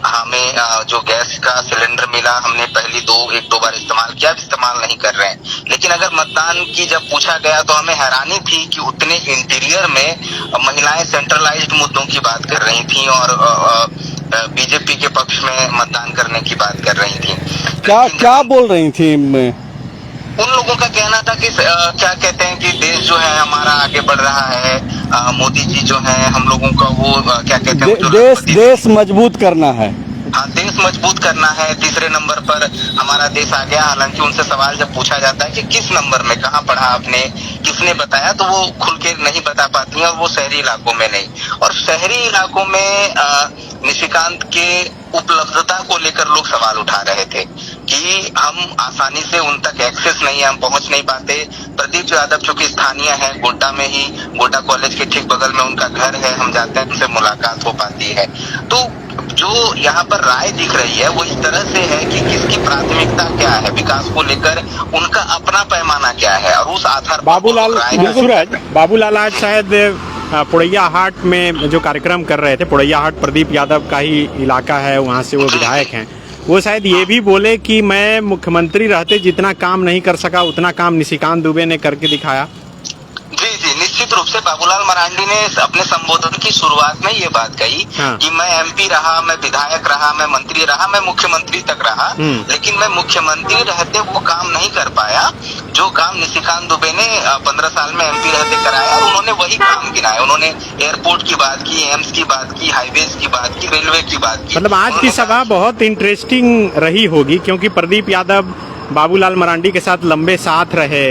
हमें जो गैस का सिलेंडर मिला हमने पहली एक दो बार इस्तेमाल किया, इस्तेमाल नहीं कर रहे हैं। लेकिन अगर मतदान की जब पूछा गया तो हमें हैरानी थी कि उतने इंटीरियर में महिलाएं सेंट्रलाइज्ड मुद्दों की बात कर रही थी और बीजेपी के पक्ष में मतदान करने की बात कर रही थी। क्या बोल रही थी? उन लोगों का कहना था कि क्या कहते हैं कि देश जो है हमारा आगे बढ़ रहा है, मोदी जी जो है हम लोगों का वो क्या कहते हैं देश मजबूत करना है। हाँ, देश मजबूत करना है। तीसरे नंबर पर हमारा देश आ गया। हालांकि उनसे सवाल जब पूछा जाता है कि किस नंबर में, कहाँ पढ़ा आपने, किसने बताया, तो वो खुल के नहीं बता पाती हैं और वो शहरी इलाकों में नहीं। और शहरी इलाकों में निशिकांत के उपलब्धता को लेकर लोग सवाल उठा रहे थे कि हम आसानी से उन तक एक्सेस नहीं है, हम पहुंच नहीं पाते। प्रदीप यादव चूंकि स्थानीय है, गोड्डा में ही, गोड्डा कॉलेज के ठीक बगल में उनका घर है, हम जाते हैं उनसे मुलाकात हो पाती है। तो जो यहाँ पर राय दिख रही है वो इस तरह से है कि किसकी प्राथमिकता क्या है, विकास को लेकर उनका अपना पैमाना क्या है और उस आधार पर बाबूलाल आज शायद पोड़ैयाहाट में जो कार्यक्रम कर रहे थे, पोड़ैयाहाट प्रदीप यादव का ही इलाका है, वहाँ से वो विधायक हैं, वो शायद ये भी बोले कि मैं मुख्यमंत्री रहते जितना काम नहीं कर सका उतना काम निशिकांत दुबे ने करके दिखाया। जी, निश्चित रूप रूप से बाबूलाल मरांडी ने अपने संबोधन की शुरुआत में ये बात कही कि मैं एमपी रहा, मैं विधायक रहा, मैं मंत्री रहा, मैं मुख्यमंत्री तक रहा, लेकिन मैं मुख्यमंत्री रहते वो काम नहीं कर पाया जो काम निशिकांत दुबे ने 15 साल में एमपी रहते कराया, और उन्होंने वही काम गिनाए। उन्होंने एयरपोर्ट की बात की, एम्स की बात की, हाईवेज की बात की, रेलवे की बात की। मतलब आज की सभा बहुत इंटरेस्टिंग रही होगी, क्योंकि प्रदीप यादव बाबूलाल मरांडी के साथ लंबे साथ रहे,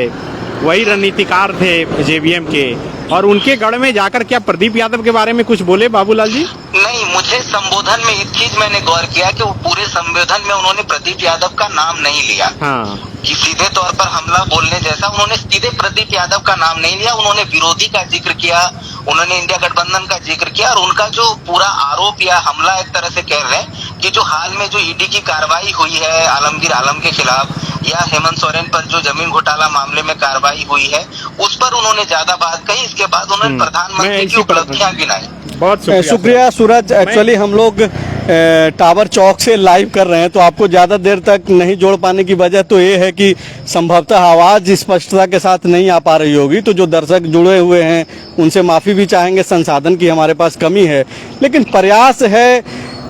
वही रणनीतिकार थे जेवीएम के, और उनके गढ़ में जाकर क्या प्रदीप यादव के बारे में कुछ बोले बाबूलाल जी? नहीं, मुझे संबोधन में एक चीज मैंने गौर किया कि वो पूरे संबोधन में उन्होंने प्रदीप यादव का नाम नहीं लिया। हाँ, कि सीधे तौर पर हमला बोलने जैसा उन्होंने सीधे प्रदीप यादव का नाम नहीं लिया। उन्होंने विरोधी का जिक्र किया, उन्होंने इंडिया गठबंधन का जिक्र किया, और उनका जो पूरा आरोप या हमला एक तरह से कह रहे हैं कि जो हाल में जो ईडी की कार्रवाई हुई है आलमगीर आलम के खिलाफ, या हेमंत सोरेन पर जो जमीन घोटाला मामले में कार्रवाई हुई है, उस पर उन्होंने ज्यादा बात कही। इसके बाद उन्होंने प्रधानमंत्री की उपलब्धियां गिनाई। बहुत शुक्रिया सूरज। एक्चुअली हम लोग टावर चौक से लाइव कर रहे हैं, तो आपको ज्यादा देर तक नहीं जोड़ पाने की वजह तो ये है कि संभवतः आवाज स्पष्टता के साथ नहीं आ पा रही होगी, तो जो दर्शक जुड़े हुए हैं उनसे माफी भी चाहेंगे, संसाधन की हमारे पास कमी है, लेकिन प्रयास है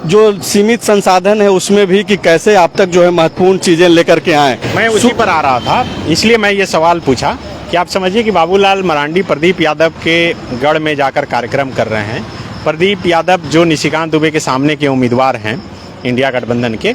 जो सीमित संसाधन है उसमें भी कि कैसे आप तक जो है महत्वपूर्ण चीजें लेकर के आए। मैं उसी पर आ रहा था, इसलिए मैं ये सवाल पूछा कि आप समझिए कि बाबूलाल मरांडी प्रदीप यादव के गढ़ में जाकर कार्यक्रम कर रहे हैं। प्रदीप यादव जो निशिकांत दुबे के सामने के उम्मीदवार हैं इंडिया गठबंधन के,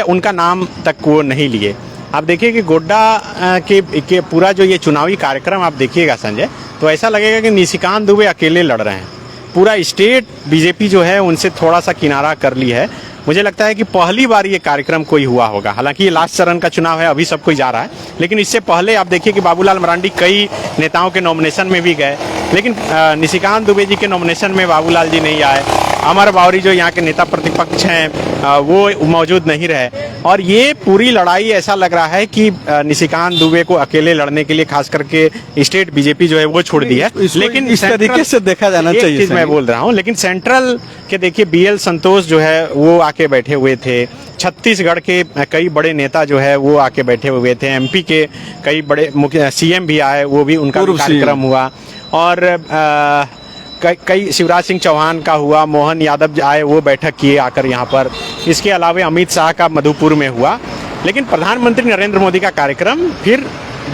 उनका नाम तक वो नहीं लिए। आप देखिए कि गोड्डा के पूरा जो ये चुनावी कार्यक्रम आप देखिएगा संजय, तो ऐसा लगेगा कि निशिकांत दुबे अकेले लड़ रहे हैं। पूरा स्टेट बीजेपी जो है उनसे थोड़ा सा किनारा कर ली है। मुझे लगता है कि पहली बार ये कार्यक्रम कोई हुआ होगा, हालांकि ये लास्ट चरण का चुनाव है, अभी सब कोई जा रहा है, लेकिन इससे पहले आप देखिए कि बाबूलाल मरांडी कई नेताओं के नॉमिनेशन में भी गए, लेकिन निशिकांत दुबे जी के नॉमिनेशन में बाबूलाल जी नहीं आए। अमर बावरी जो यहाँ के नेता प्रतिपक्ष हैं वो मौजूद नहीं रहे, और ये पूरी लड़ाई ऐसा लग रहा है कि निशिकांत दुबे को अकेले लड़ने के लिए खास करके स्टेट बीजेपी जो है वो छोड़ दी है। लेकिन इस तरीके से देखा जाना चाहिए, मैं बोल रहा हूँ, लेकिन सेंट्रल के देखिए BL संतोष जो है वो आके बैठे हुए थे, छत्तीसगढ़ के कई बड़े नेता जो है वो आके बैठे हुए थे, MP के कई बड़े मुख्य CM भी आए, वो भी उनका कार्यक्रम हुआ, और कई शिवराज सिंह चौहान का हुआ, मोहन यादव आए वो बैठक किए आकर यहाँ पर। इसके अलावा अमित शाह का मधुपुर में हुआ, लेकिन प्रधानमंत्री नरेंद्र मोदी का कार्यक्रम फिर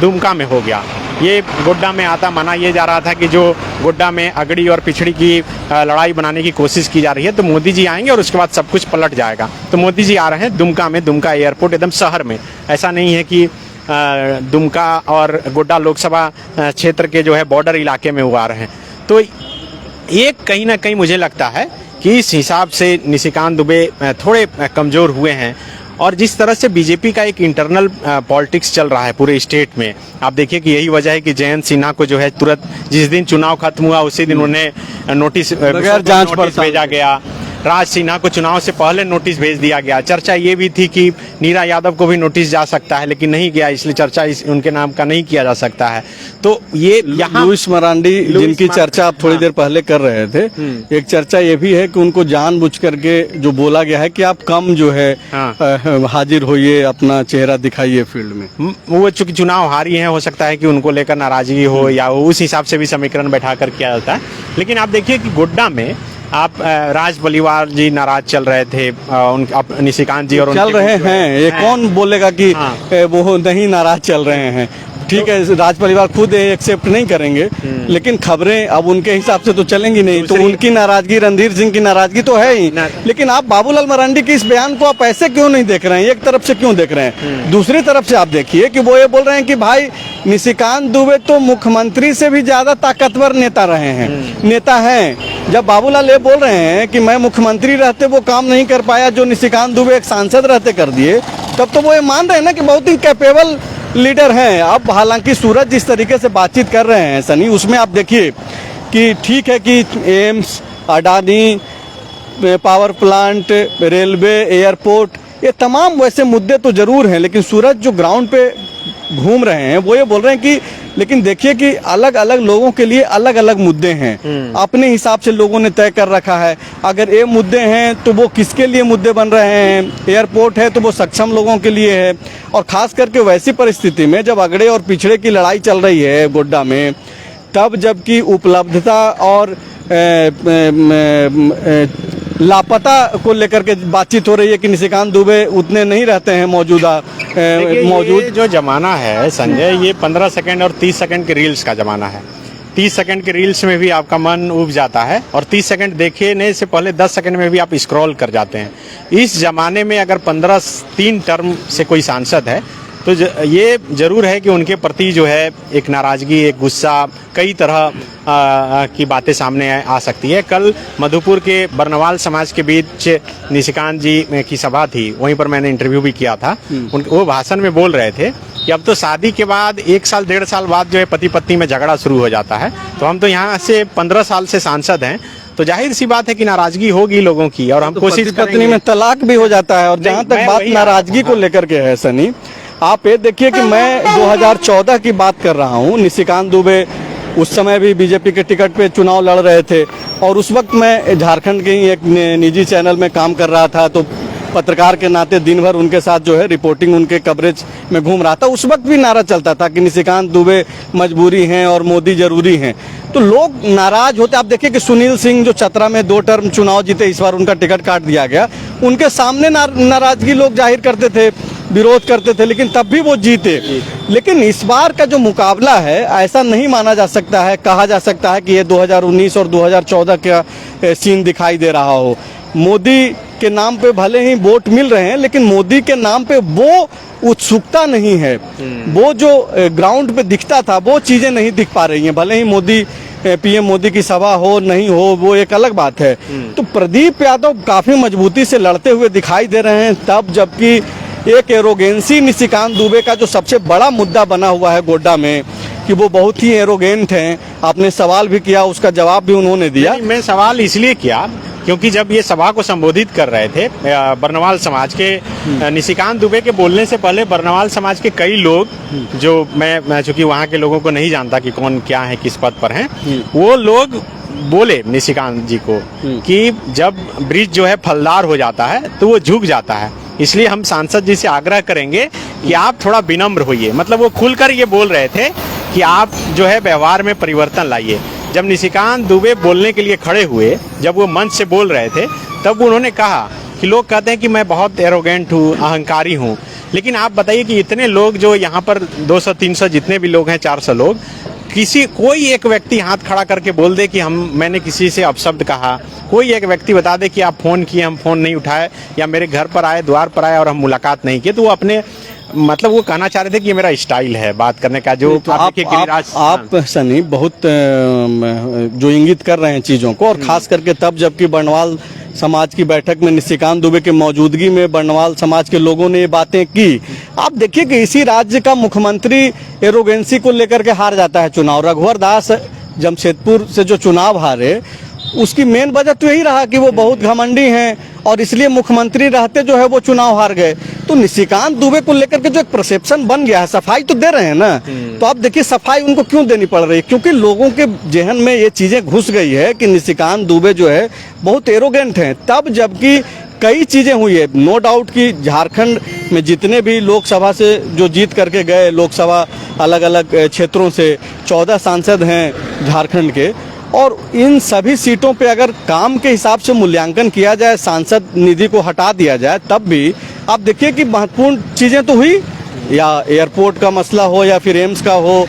दुमका में हो गया। ये गोड्डा में आता माना ये जा रहा था कि जो गोड्डा में अगड़ी और पिछड़ी की लड़ाई बनाने की कोशिश की जा रही है, तो मोदी जी आएंगे और उसके बाद सब कुछ पलट जाएगा। तो मोदी जी आ रहे हैं दुमका में, दुमका एयरपोर्ट एकदम शहर में। ऐसा नहीं है कि दुमका और गोड्डा लोकसभा क्षेत्र के जो है बॉर्डर इलाके में वो आ रहे हैं। तो एक कहीं ना कहीं मुझे लगता है कि इस हिसाब से निशिकांत दुबे थोड़े कमज़ोर हुए हैं, और जिस तरह से बीजेपी का एक इंटरनल पॉलिटिक्स चल रहा है पूरे स्टेट में, आप देखिए कि यही वजह है कि जयंत सिन्हा को जो है तुरंत जिस दिन चुनाव खत्म हुआ उसी दिन उन्हें नोटिस भेजा गया। राज सिन्हा को चुनाव से पहले नोटिस भेज दिया गया। चर्चा ये भी थी कि नीरा यादव को भी नोटिस जा सकता है, लेकिन नहीं गया, इसलिए चर्चा उनके नाम का नहीं किया जा सकता है। तो ये यहाँ लुइस मरांडी जिनकी चर्चा आप थोड़ी देर पहले कर रहे थे, एक चर्चा ये भी है कि उनको जानबूझ करके जो बोला गया है कि आप कम जो है हाजिर होइए, अपना चेहरा दिखाइए फील्ड में। वो चूंकि चुनाव हारी हैं, हो सकता है कि उनको लेकर नाराजगी हो, या उस हिसाब से भी समीकरण बैठा कर किया जाता है। लेकिन आप देखिए कि गोड्डा में आप राज बलिवार जी नाराज चल रहे थे, निशिकांत जी और चल रहे हैं, ये कौन बोलेगा कि वो नहीं नाराज चल रहे हैं। ठीक है, राज परिवार खुद एक्सेप्ट नहीं करेंगे, लेकिन खबरें अब उनके हिसाब से तो चलेंगी नहीं, तो उनकी नाराजगी, रणधीर सिंह की नाराजगी तो है ही। लेकिन आप बाबूलाल मरांडी के इस बयान को आप ऐसे क्यों नहीं देख रहे हैं, एक तरफ से क्यों देख रहे हैं? दूसरी तरफ से आप देखिए कि वो ये बोल रहे हैं कि भाई निशिकांत दुबे तो मुख्यमंत्री से भी ज्यादा ताकतवर नेता रहे हैं, नेता हैं। जब बाबूलाल ये बोल रहे हैं कि मैं मुख्यमंत्री रहते वो काम नहीं कर पाया जो निशिकांत दुबे एक सांसद रहते कर दिए, तब तो वो ये मान रहे हैं ना कि बहुत ही कैपेबल लीडर हैं। अब हालांकि सूरज जिस तरीके से बातचीत कर रहे हैं सनी, उसमें आप देखिए कि ठीक है कि AIIMS, Adani, power plant, railway, airport, ये तमाम वैसे मुद्दे तो जरूर हैं, लेकिन सूरज जो ग्राउंड पे घूम रहे हैं वो ये बोल रहे हैं कि लेकिन देखिए कि अलग अलग लोगों के लिए अलग अलग मुद्दे हैं, अपने हिसाब से लोगों ने तय कर रखा है। अगर ये मुद्दे हैं तो वो किसके लिए मुद्दे बन रहे हैं, एयरपोर्ट है तो वो सक्षम लोगों के लिए है, और खास करके वैसी परिस्थिति में जब अगड़े और पिछड़े की लड़ाई चल रही है गोड्डा में, तब जबकि उपलब्धता और लापता को लेकर के बातचीत हो रही है कि निशिकांत दुबे उतने नहीं रहते हैं मौजूदा मौजूद जो जमाना है संजय, ये 15 सेकंड और 30 सेकंड के रील्स का जमाना है। 30 सेकंड के रील्स में भी आपका मन उब जाता है और 30 सेकंड देखने से पहले 10 सेकंड में भी आप स्क्रॉल कर जाते हैं। इस जमाने में अगर 3 टर्म से कोई सांसद है तो ये जरूर है कि उनके प्रति जो है एक नाराजगी, एक गुस्सा, कई तरह की बातें सामने आ सकती है। कल मधुपुर के बरनवाल समाज के बीच निशिकांत जी की सभा थी, वहीं पर मैंने इंटरव्यू भी किया था। वो भाषण में बोल रहे थे कि अब तो शादी के बाद 1 साल 1.5 साल बाद जो है पति पत्नी में झगड़ा शुरू हो जाता है। तो हम तो यहाँ से 15 साल से सांसद हैं, तो जाहिर सी बात है कि नाराजगी होगी लोगों की और हम कोशिश पत्नी में तलाक भी हो जाता है। और जहाँ तक बात नाराजगी को लेकर के है सनी, आप ये देखिए कि मैं 2014 की बात कर रहा हूँ। निशिकांत दुबे उस समय भी बीजेपी के टिकट पे चुनाव लड़ रहे थे और उस वक्त मैं झारखंड के ही एक निजी चैनल में काम कर रहा था, तो पत्रकार के नाते दिन भर उनके साथ जो है रिपोर्टिंग, उनके कवरेज में घूम रहा था। उस वक्त भी नारा चलता था कि निशिकांत दुबे मजबूरी हैं और मोदी जरूरी हैं। तो लोग नाराज होते। आप देखिए कि सुनील सिंह जो चतरा में 2 टर्म चुनाव जीते, इस बार उनका टिकट काट दिया गया, उनके सामने नाराजगी लोग जाहिर करते थे, विरोध करते थे, लेकिन तब भी वो जीते। लेकिन इस बार का जो मुकाबला है, ऐसा नहीं माना जा सकता है, कहा जा सकता है कि ये 2019 और 2014 का सीन दिखाई दे रहा हो। मोदी के नाम पे भले ही वोट मिल रहे हैं, लेकिन मोदी के नाम पे वो उत्सुकता नहीं है। वो जो ग्राउंड पे दिखता था वो चीजें नहीं दिख पा रही हैं। भले ही मोदी पीएम मोदी की सभा हो नहीं हो, वो एक अलग बात है। तो प्रदीप यादव काफी मजबूती से लड़ते हुए दिखाई दे रहे हैं, तब जबकि एक एरोगेंसी निशिकांत दुबे का जो सबसे बड़ा मुद्दा बना हुआ है गोड्डा में कि वो बहुत ही एरोगेंट हैं। आपने सवाल भी किया, उसका जवाब भी उन्होंने दिया। मैं सवाल इसलिए किया क्योंकि जब ये सभा को संबोधित कर रहे थे बरनवाल समाज के, निशिकांत दुबे के बोलने से पहले बरनवाल समाज के कई लोग, जो मैं चूंकि वहाँ के लोगों को नहीं जानता कि कौन क्या है, किस पद पर हैं, वो लोग बोले निशिकांत जी को कि जब ब्रिज जो है फलदार हो जाता है तो वो झुक जाता है, इसलिए हम सांसद जी से आग्रह करेंगे कि आप थोड़ा विनम्र होइए। मतलब वो खुलकर ये बोल रहे थे कि आप जो है व्यवहार में परिवर्तन लाइए। जब निशिकांत दुबे बोलने के लिए खड़े हुए, जब वो मंच से बोल रहे थे, तब उन्होंने कहा कि लोग कहते हैं कि मैं बहुत एरोगेंट हूँ, अहंकारी हूँ, लेकिन आप बताइए कि इतने लोग जो यहाँ पर 200-300 जितने भी लोग हैं, 400 लोग, कोई एक व्यक्ति हाथ खड़ा करके बोल दे कि मैंने किसी से अपशब्द कहा, कोई एक व्यक्ति बता दे कि आप फोन किए, हम फोन नहीं उठाए, या मेरे घर पर आए, द्वार पर आए और हम मुलाकात नहीं किए, तो वो अपने मतलब वो कहना चाह रहे थे कि ये मेरा स्टाइल है बात करने का। जो तो आप सनी बहुत जो इंगित कर रहे हैं चीजों को, और खास करके तब जबकि बरनवाल समाज की बैठक में निशिकांत दुबे की मौजूदगी में बरनवाल समाज के लोगों ने ये बातें की। आप देखिए कि इसी राज्य का मुख्यमंत्री एरोगेंसी को लेकर के हार जाता है चुनाव। रघुवर दास जमशेदपुर से जो चुनाव हारे, उसकी मेन वजह तो यही रहा कि वो बहुत घमंडी हैं और इसलिए मुख्यमंत्री रहते जो है वो चुनाव हार गए। तो निशिकांत दुबे को लेकर के जो एक परसेप्शन बन गया है, सफाई तो दे रहे हैं ना, तो आप देखिए सफाई उनको क्यों देनी पड़ रही है, क्योंकि लोगों के जहन में ये चीजें घुस गई है कि निशिकांत दुबे जो है बहुत एरोगेंट हैं। तब जबकि कई चीजें हुई है, नो डाउट कि झारखंड में जितने भी लोकसभा से जो जीत करके गए, लोकसभा अलग अलग क्षेत्रों से 14 सांसद हैं झारखंड के, और इन सभी सीटों पे अगर काम के हिसाब से मूल्यांकन किया जाए, सांसद निधि को हटा दिया जाए, तब भी आप देखिए कि महत्वपूर्ण चीजें तो हुई, या एयरपोर्ट का मसला हो या फिर एम्स का हो,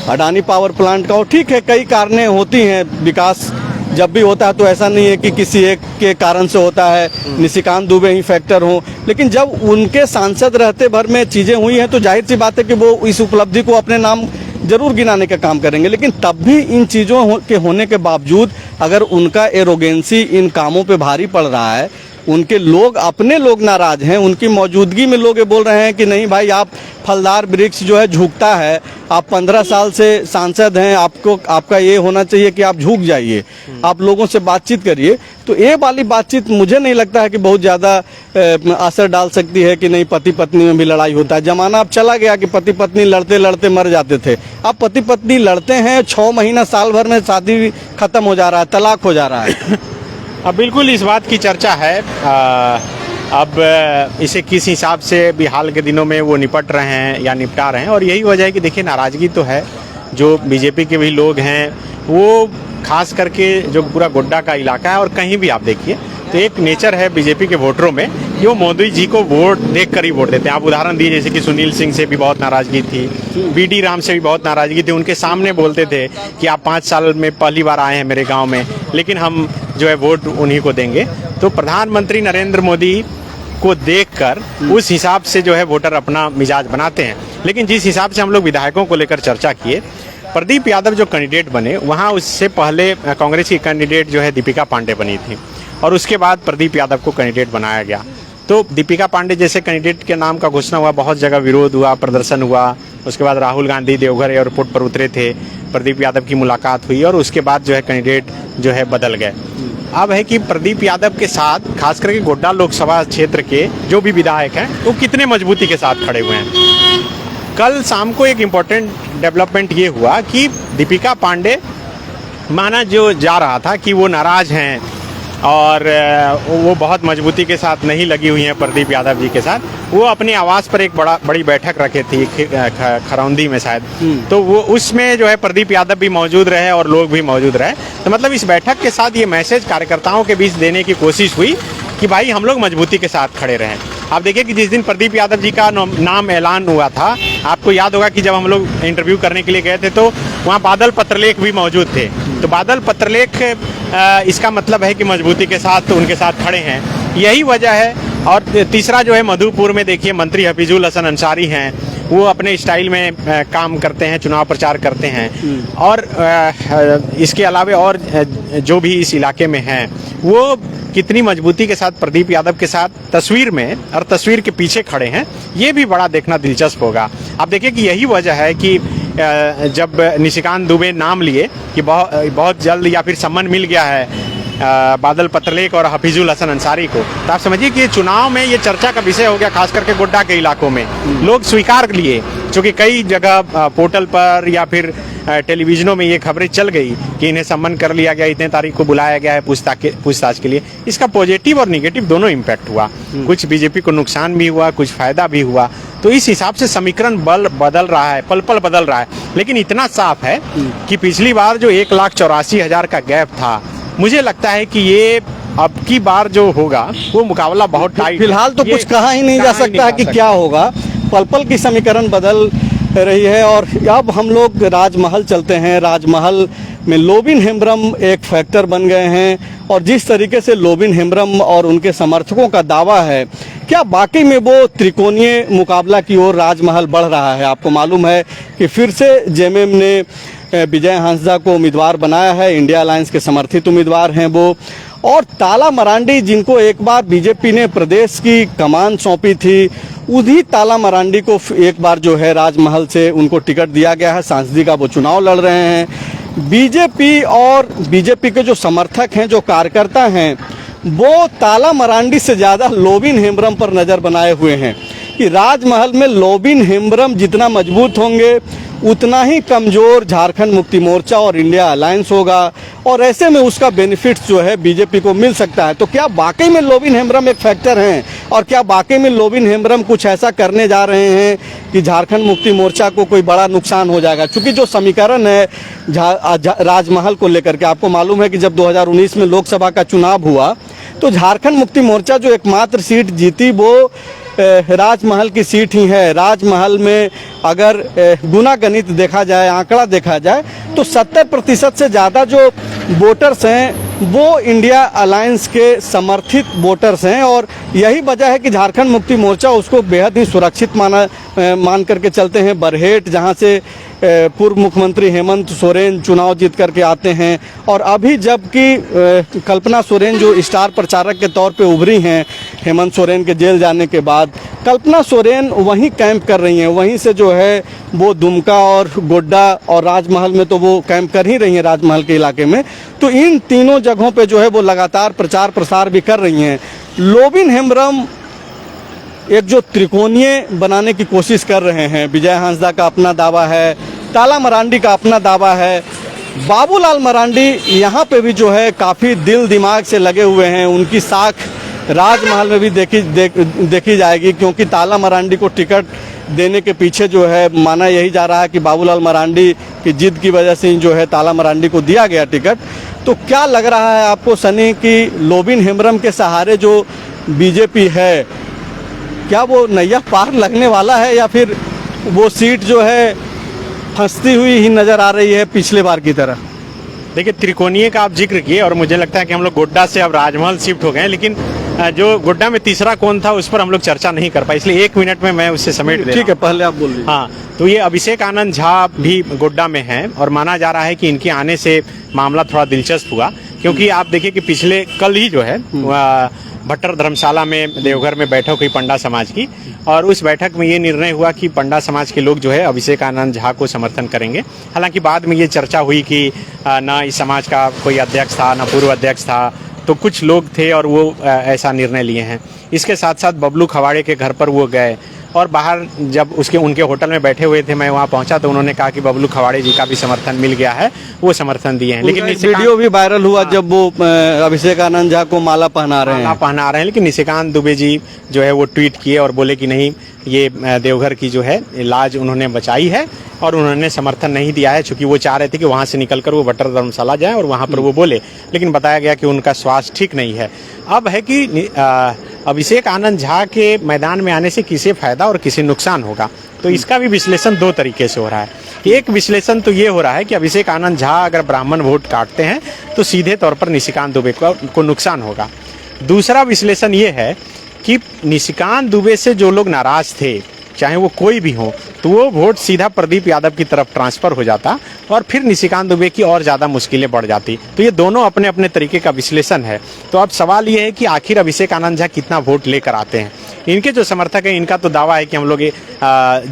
अडानी पावर प्लांट का हो, ठीक है कई कारणें होती हैं। विकास जब भी होता है तो ऐसा नहीं है कि किसी एक के कारण से होता है, निशिकांत दुबे ही फैक्टर हो, लेकिन जब उनके सांसद रहते भर में चीजें हुई हैं तो जाहिर सी बात है कि वो इस उपलब्धि को अपने नाम जरूर गिनाने का काम करेंगे। लेकिन तब भी इन चीजों के होने के बावजूद अगर उनका एरोगेंसी इन कामों पे भारी पड़ रहा है, उनके लोग, अपने लोग नाराज हैं, उनकी मौजूदगी में लोग ये बोल रहे हैं कि नहीं भाई, आप फलदार वृक्ष जो है झुकता है, आप 15 साल से सांसद हैं, आपका ये होना चाहिए कि आप झुक जाइए, आप लोगों से बातचीत करिए। तो ये वाली बातचीत मुझे नहीं लगता है कि बहुत ज़्यादा असर डाल सकती है कि नहीं पति पत्नी में भी लड़ाई होता है। जमाना अब चला गया कि पति पत्नी लड़ते लड़ते मर जाते थे। अब पति पत्नी लड़ते हैं, 6 महीना साल भर में शादी खत्म हो जा रहा है, तलाक हो जा रहा है। अब बिल्कुल इस बात की चर्चा है। अब इसे किस हिसाब से भी हाल के दिनों में वो निपट रहे हैं या निपटा रहे हैं, और यही वजह है कि देखिए नाराजगी तो है। जो बीजेपी के भी लोग हैं, वो खास करके जो पूरा गोड्डा का इलाका है और कहीं भी आप देखिए तो एक नेचर है बीजेपी के वोटरों में कि वो मोदी जी को वोट देख कर ही वोट देते हैं। आप उदाहरण दिए जैसे कि सुनील सिंह से भी बहुत नाराजगी थी, बीडी राम से भी बहुत नाराजगी थी। उनके सामने बोलते थे कि आप 5 साल में पहली बार आए हैं मेरे गांव में, लेकिन हम जो है वोट उन्हीं को देंगे। तो प्रधानमंत्री नरेंद्र मोदी को देखकर उस हिसाब से जो है वोटर अपना मिजाज बनाते हैं। लेकिन जिस हिसाब से हम लोग विधायकों को लेकर चर्चा किए, प्रदीप यादव जो कैंडिडेट बने, वहाँ उससे पहले कांग्रेस की कैंडिडेट जो है दीपिका पांडे बनी थी और उसके बाद प्रदीप यादव को कैंडिडेट बनाया गया। तो दीपिका पांडे जैसे कैंडिडेट के नाम का घोषणा हुआ, बहुत जगह विरोध हुआ, प्रदर्शन हुआ। उसके बाद राहुल गांधी देवघर एयरपोर्ट पर उतरे थे, प्रदीप यादव की मुलाकात हुई और उसके बाद जो है कैंडिडेट जो है बदल गए। अब है कि प्रदीप यादव के साथ खास करके गोड्डा लोकसभा क्षेत्र के जो भी विधायक हैं वो कितने मजबूती के साथ खड़े हुए हैं। कल शाम को एक इम्पोर्टेंट डेवलपमेंट ये हुआ कि दीपिका पांडे माना जो जा रहा था कि वो नाराज हैं और वो बहुत मजबूती के साथ नहीं लगी हुई हैं प्रदीप यादव जी के साथ, वो अपने आवास पर एक बड़ी बैठक रखे थी खरौंदी में शायद। तो वो उसमें जो है प्रदीप यादव भी मौजूद रहे और लोग भी मौजूद रहे। तो मतलब इस बैठक के साथ ये मैसेज कार्यकर्ताओं के बीच देने की कोशिश हुई कि भाई हम लोग मजबूती के साथ खड़े रहें। आप देखिए कि जिस दिन प्रदीप यादव जी का नाम ऐलान हुआ था, आपको याद होगा कि जब हम लोग इंटरव्यू करने के लिए गए थे तो वहाँ बादल पत्रलेख भी मौजूद थे। तो बादल पत्रलेख इसका मतलब है कि मजबूती के साथ उनके साथ खड़े हैं, यही वजह है। और तीसरा जो है मधुपुर में देखिए मंत्री हफीजुल हसन अंसारी हैं, वो अपने स्टाइल में काम करते हैं, चुनाव प्रचार करते हैं। और इसके अलावा और जो भी इस इलाके में हैं वो कितनी मजबूती के साथ प्रदीप यादव के साथ तस्वीर में और तस्वीर के पीछे खड़े हैं, ये भी बड़ा देखना दिलचस्प होगा। आप देखिए कि यही वजह है कि जब निशिकांत दुबे नाम लिए कि बहुत जल्द या फिर सम्मान मिल गया है बादल पत्रलेख और हफीजुल हसन अंसारी को, तो आप समझिए कि चुनाव में ये चर्चा का विषय हो गया। खास करके गोड्डा के इलाकों में लोग स्वीकार लिए, क्योंकि कई जगह पोर्टल पर या फिर टेलीविजनों में ये खबरें चल गई कि इन्हें सम्मान कर लिया गया, इतने तारीख को बुलाया गया है पूछताछ के लिए। इसका पॉजिटिव और निगेटिव दोनों इम्पैक्ट हुआ। कुछ बीजेपी को नुकसान भी हुआ, कुछ फायदा भी हुआ। तो इस हिसाब से समीकरण बदल रहा है, पल पल बदल रहा है। लेकिन इतना साफ है कि पिछली बार जो 1,84,000 का गैप था, मुझे लगता है कि ये अब की बार जो होगा वो मुकाबला बहुत टाइट। फिलहाल तो कुछ कहा ही नहीं जा सकता कि क्या होगा, पल पल की समीकरण बदल रही है। और अब हम लोग राजमहल चलते हैं। राजमहल में लोबिन हेम्ब्रम एक फैक्टर बन गए हैं और जिस तरीके से लोबिन हेम्ब्रम और उनके समर्थकों का दावा है, क्या वाकई में वो त्रिकोणीय मुकाबला की ओर राजमहल बढ़ रहा है? आपको मालूम है कि फिर से जेएमएम ने विजय हांसदा को उम्मीदवार बनाया है, इंडिया अलायंस के समर्थित उम्मीदवार हैं वो। और ताला मरांडी, जिनको एक बार बीजेपी ने प्रदेश की कमान सौंपी थी, उन्हीं ताला मरांडी को एक बार जो है राजमहल से उनको टिकट दिया गया है, सांसदी का वो चुनाव लड़ रहे हैं। बीजेपी और बीजेपी के जो समर्थक हैं, जो कार्यकर्ता हैं, वो ताला मरांडी से ज़्यादा लोबिन हेम्ब्रम पर नज़र बनाए हुए हैं कि राजमहल में लोबिन हेम्ब्रम जितना मजबूत होंगे उतना ही कमज़ोर झारखंड मुक्ति मोर्चा और इंडिया अलायंस होगा और ऐसे में उसका बेनिफिट्स जो है बीजेपी को मिल सकता है। तो क्या वाकई में लोबिन हेम्ब्रम एक फैक्टर हैं और क्या वाकई में लोबिन हेम्ब्रम कुछ ऐसा करने जा रहे हैं कि झारखंड मुक्ति मोर्चा को कोई बड़ा नुकसान हो जाएगा? क्योंकि जो समीकरण है राजमहल को लेकर के, आपको मालूम है कि जब 2019 में लोकसभा का चुनाव हुआ तो झारखंड मुक्ति मोर्चा जो एकमात्र सीट जीती वो राजमहल की सीट ही है। राजमहल में अगर गुना गणित देखा जाए, आंकड़ा देखा जाए, तो 70% से ज़्यादा जो वोटर्स हैं वो इंडिया अलायंस के समर्थित वोटर्स हैं और यही वजह है कि झारखंड मुक्ति मोर्चा उसको बेहद ही सुरक्षित मान करके चलते हैं। बरहेट, जहां से पूर्व मुख्यमंत्री हेमंत सोरेन चुनाव जीत करके आते हैं और अभी जबकि कल्पना सोरेन जो स्टार प्रचारक के तौर पे उभरी हैं हेमंत सोरेन के जेल जाने के बाद, कल्पना सोरेन वहीं कैंप कर रही हैं, वहीं से जो है वो दुमका और गोड्डा और राजमहल में तो वो कैंप कर ही रही हैं राजमहल के इलाके में। तो इन तीनों जगहों पे जो है वो लगातार प्रचार प्रसार भी कर रही हैं। लोबिन हेम्ब्रम एक जो त्रिकोणीय बनाने की कोशिश कर रहे हैं, विजय हांसदा का अपना दावा है, ताला मरांडी का अपना दावा है, बाबूलाल मरांडी यहाँ पे भी जो है काफ़ी दिल दिमाग से लगे हुए हैं। उनकी साख राजमहल में भी देखी जाएगी, क्योंकि ताला मरांडी को टिकट देने के पीछे जो है माना यही जा रहा है कि बाबूलाल मरांडी की जिद की वजह से जो है ताला मरांडी को दिया गया टिकट। तो क्या लग रहा है आपको सनी कि लोबिन हेम्ब्रम के सहारे जो बीजेपी है, क्या वो नैया पार लगने वाला है या फिर वो सीट जो है फंसती हुई ही नजर आ रही है पिछले बार की तरह? देखिए, त्रिकोणीय का आप जिक्र किए और मुझे लगता है कि हम लोग गोड्डा से अब राजमहल शिफ्ट हो गए हैं, लेकिन जो गोड्डा में तीसरा कौन था उस पर हम लोग चर्चा नहीं कर पाए, इसलिए 1 मिनट में मैं उससे समेट दे। ठीक है, पहले आप बोल लीजिए। हाँ, तो ये अभिषेक आनंद झा भी गोड्डा में हैं और माना जा रहा है कि इनके आने से मामला थोड़ा दिलचस्प हुआ, क्योंकि आप देखिए कि पिछले कल ही जो है भट्टर धर्मशाला में देवघर में बैठक हुई पंडा समाज की, और उस बैठक में ये निर्णय हुआ कि पंडा समाज के लोग जो है अभिषेक आनंद झा को समर्थन करेंगे। हालांकि बाद में ये चर्चा हुई कि ना इस समाज का कोई अध्यक्ष था, ना पूर्व अध्यक्ष था, तो कुछ लोग थे और वो ऐसा निर्णय लिए हैं। इसके साथ साथ बबलू खवाड़े के घर पर वो गए और बाहर जब उनके होटल में बैठे हुए थे, मैं वहाँ पहुंचा तो उन्होंने कहा कि बबलू खवाड़े जी का भी समर्थन मिल गया है, वो समर्थन दिए हैं। लेकिन वीडियो भी वायरल हुआ जब वो अभिषेक आनंद झा को माला पहना रहे हैं, लेकिन निशिकांत दुबे जी जो है वो ट्वीट किए और बोले कि नहीं, ये देवघर की जो है लाज उन्होंने बचाई है और उन्होंने समर्थन नहीं दिया है, चूंकि वो चाह रहे थे कि वहां से निकलकर वो भट्टर धर्मशाला जाएं और वहां पर वो बोले, लेकिन बताया गया कि उनका स्वास्थ्य ठीक नहीं है। अब है कि अभिषेक आनंद झा के मैदान में आने से किसे फायदा और किसे नुकसान होगा, तो इसका भी विश्लेषण 2 तरीके से हो रहा है। एक विश्लेषण तो ये हो रहा है कि अभिषेक आनंद झा अगर ब्राह्मण वोट काटते हैं तो सीधे तौर पर निशिकांत दुबे को नुकसान होगा। दूसरा विश्लेषण ये है कि निशिकांत दुबे से जो लोग नाराज थे, चाहे वो कोई भी हो, तो वो वोट सीधा प्रदीप यादव की तरफ ट्रांसफर हो जाता और फिर निशिकांत दुबे की और ज्यादा मुश्किलें बढ़ जाती। तो ये दोनों अपने अपने तरीके का विश्लेषण है। तो अब सवाल ये है कि आखिर अभिषेक आनंद झा कितना वोट लेकर आते हैं। इनके जो समर्थक हैं, इनका तो दावा है कि हम लोग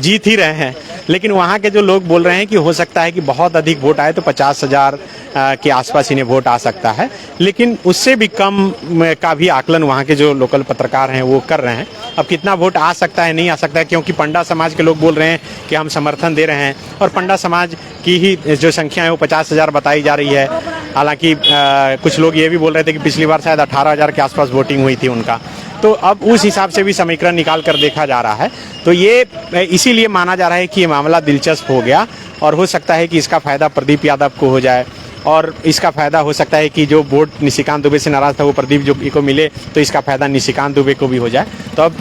जीत ही रहे हैं, लेकिन वहाँ के जो लोग बोल रहे हैं कि हो सकता है कि बहुत अधिक वोट आए, तो 50,000 के आसपास इन्हें वोट आ सकता है, लेकिन उससे भी कम का भी आकलन वहाँ के जो लोकल पत्रकार हैं वो कर रहे हैं। अब कितना वोट आ सकता है, नहीं आ सकता है, क्योंकि पंडा समाज के लोग बोल रहे हैं कि हम समर्थन दे रहे हैं और पंडा समाज की ही जो संख्या है वो 50,000 बताई जा रही है। हालांकि कुछ लोग ये भी बोल रहे थे कि पिछली बार शायद 18,000 के आसपास वोटिंग हुई थी उनका, तो अब उस हिसाब से भी समीकरण निकाल कर देखा जा रहा है। तो ये इसीलिए माना जा रहा है कि ये मामला दिलचस्प हो गया और हो सकता है कि इसका फायदा प्रदीप यादव को हो जाए और इसका फायदा हो सकता है कि जो वोट निशिकांत दुबे से नाराज था वो प्रदीप जो को मिले, तो इसका फायदा निशिकांत दुबे को भी हो जाए। तो अब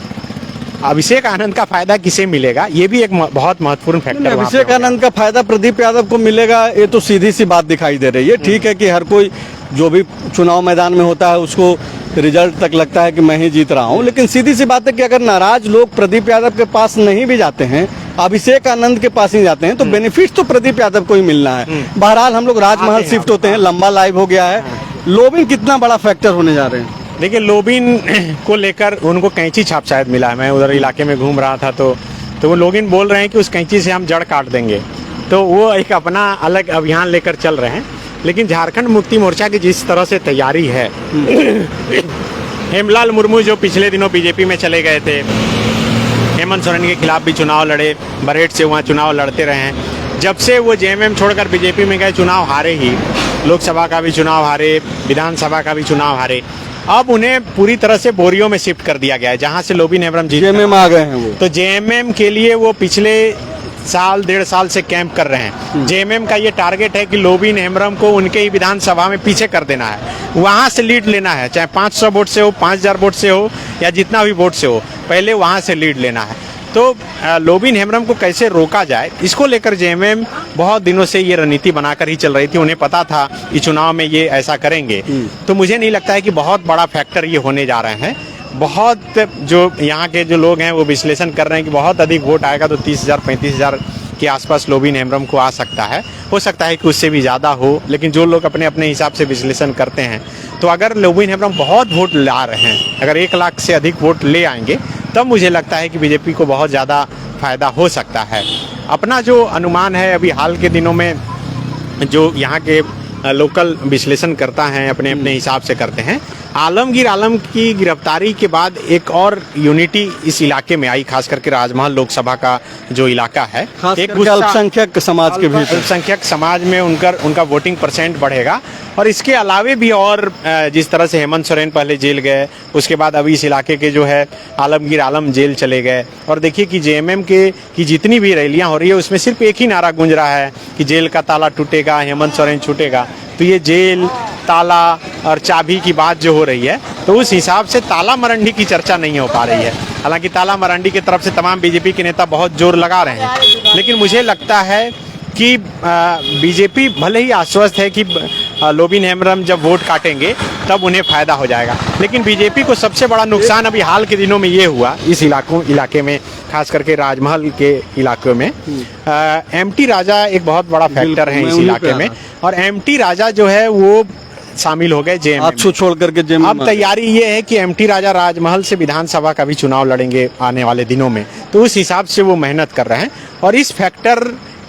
अभिषेक आनंद का फायदा किसे मिलेगा, ये भी एक बहुत महत्वपूर्ण फैक्टर। अभिषेक आनंद का फायदा प्रदीप यादव को मिलेगा, ये तो सीधी सी बात दिखाई दे रही है। ठीक है कि हर कोई जो भी चुनाव मैदान में होता है उसको रिजल्ट तक लगता है कि मैं ही जीत रहा हूं, लेकिन सीधी सी बात है कि अगर नाराज लोग प्रदीप यादव के पास नहीं भी जाते हैं, अभिषेक आनंद के पास ही जाते हैं, तो बेनिफिट तो प्रदीप यादव को ही मिलना है। बहरहाल हम लोग राजमहल शिफ्ट होते हैं, लंबा लाइव हो गया है। लोबिन कितना बड़ा फैक्टर होने जा रहे हैं? देखिए, लोबिन को लेकर उनको कैंची छाप शायद मिला है। मैं उधर इलाके में घूम रहा था तो वो लोबिन बोल रहे हैं कि उस कैंची से हम जड़ काट देंगे, तो वो एक अपना अलग अभियान लेकर चल रहे हैं। लेकिन झारखंड मुक्ति मोर्चा की जिस तरह से तैयारी है, हेमलाल मुर्मू जो पिछले दिनों बीजेपी में चले गए थे, हेमंत सोरेन के खिलाफ भी चुनाव लड़े, बरहेट से वहाँ चुनाव लड़ते रहे हैं। जब से वो जेएमएम छोड़कर बीजेपी में गए, चुनाव हारे ही, लोकसभा का भी चुनाव हारे, विधानसभा का भी चुनाव हारे। अब उन्हें पूरी तरह से बोरियो में शिफ्ट कर दिया गया है, जहाँ से लोबिन हेम्ब्रम जेएमएम आ गए हैं वो। तो जेएमएम के लिए वो पिछले साल 1.5 साल से कैंप कर रहे हैं। जेएमएम का ये टारगेट है कि लोबिन हेम्ब्रम को उनके ही विधानसभा में पीछे कर देना है, वहां से लीड लेना है, चाहे 500 वोट से हो, 5,000 वोट से हो या जितना भी वोट से हो, पहले वहां से लीड लेना है। तो लोबिन हेम्ब्रम को कैसे रोका जाए, इसको लेकर जेएमएम बहुत दिनों से ये रणनीति बनाकर ही चल रही थी। उन्हें पता था कि चुनाव में ये ऐसा करेंगे, तो मुझे नहीं लगता है कि बहुत बड़ा फैक्टर ये होने जा रहे हैं। बहुत जो यहाँ के जो लोग हैं वो विश्लेषण कर रहे हैं कि बहुत अधिक वोट आएगा, तो 30,000 35,000 के आसपास लोबिन हेम्ब्रम को आ सकता है। हो सकता है कि उससे भी ज़्यादा हो, लेकिन जो लोग अपने अपने हिसाब से विश्लेषण करते हैं, तो अगर लोबिन हेम्ब्रम बहुत वोट ला रहे हैं, अगर 1 लाख से अधिक वोट ले आएंगे, तब मुझे लगता है कि बीजेपी को बहुत ज़्यादा फायदा हो सकता है। अपना जो अनुमान है, अभी हाल के दिनों में जो यहाँ के लोकल विश्लेषण करता है अपने अपने हिसाब से करते हैं, आलमगीर आलम की गिरफ्तारी के बाद एक और यूनिटी इस इलाके में आई, खास करके राजमहल लोकसभा का जो इलाका है, खास एक करके गुस्सा- अल्पसंख्यक समाज के भीतर अल्पसंख्यक समाज में उनका वोटिंग परसेंट बढ़ेगा। और इसके अलावे भी और जिस तरह से हेमंत सोरेन पहले जेल गए, उसके बाद अभी इस इलाके के जो है आलमगीर आलम जेल चले गए। और देखिए कि जेएमएम की जितनी भी रैलियां हो रही है उसमें सिर्फ एक ही नारा गूंज रहा है कि जेल का ताला टूटेगा, हेमंत सोरेन छूटेगा। तो ये जेल, ताला और चाबी की बात जो हो रही है, तो उस हिसाब से ताला मरंडी की चर्चा नहीं हो पा रही है। हालांकि ताला मरंडी की तरफ से तमाम बीजेपी के नेता बहुत जोर लगा रहे हैं, लेकिन मुझे लगता है कि बीजेपी भले ही आश्वस्त है कि लोबिन हेम्ब्रम जब वोट काटेंगे तब उन्हें फायदा हो जाएगा, लेकिन बीजेपी को सबसे बड़ा नुकसान अभी हाल के दिनों में ये हुआ इस इलाके में, खास करके राजमहल के इलाकों में। एमटी राजा एक बहुत बड़ा फैक्टर है इस इलाके में, और एमटी राजा जो है वो शामिल हो गए जेएमएम आजसू छोड़ करके जेएमएम। अब तैयारी ये है कि एमटी राजा राजमहल से विधानसभा का भी चुनाव लड़ेंगे आने वाले दिनों में, तो उस हिसाब से वो मेहनत कर रहे हैं। और इस फैक्टर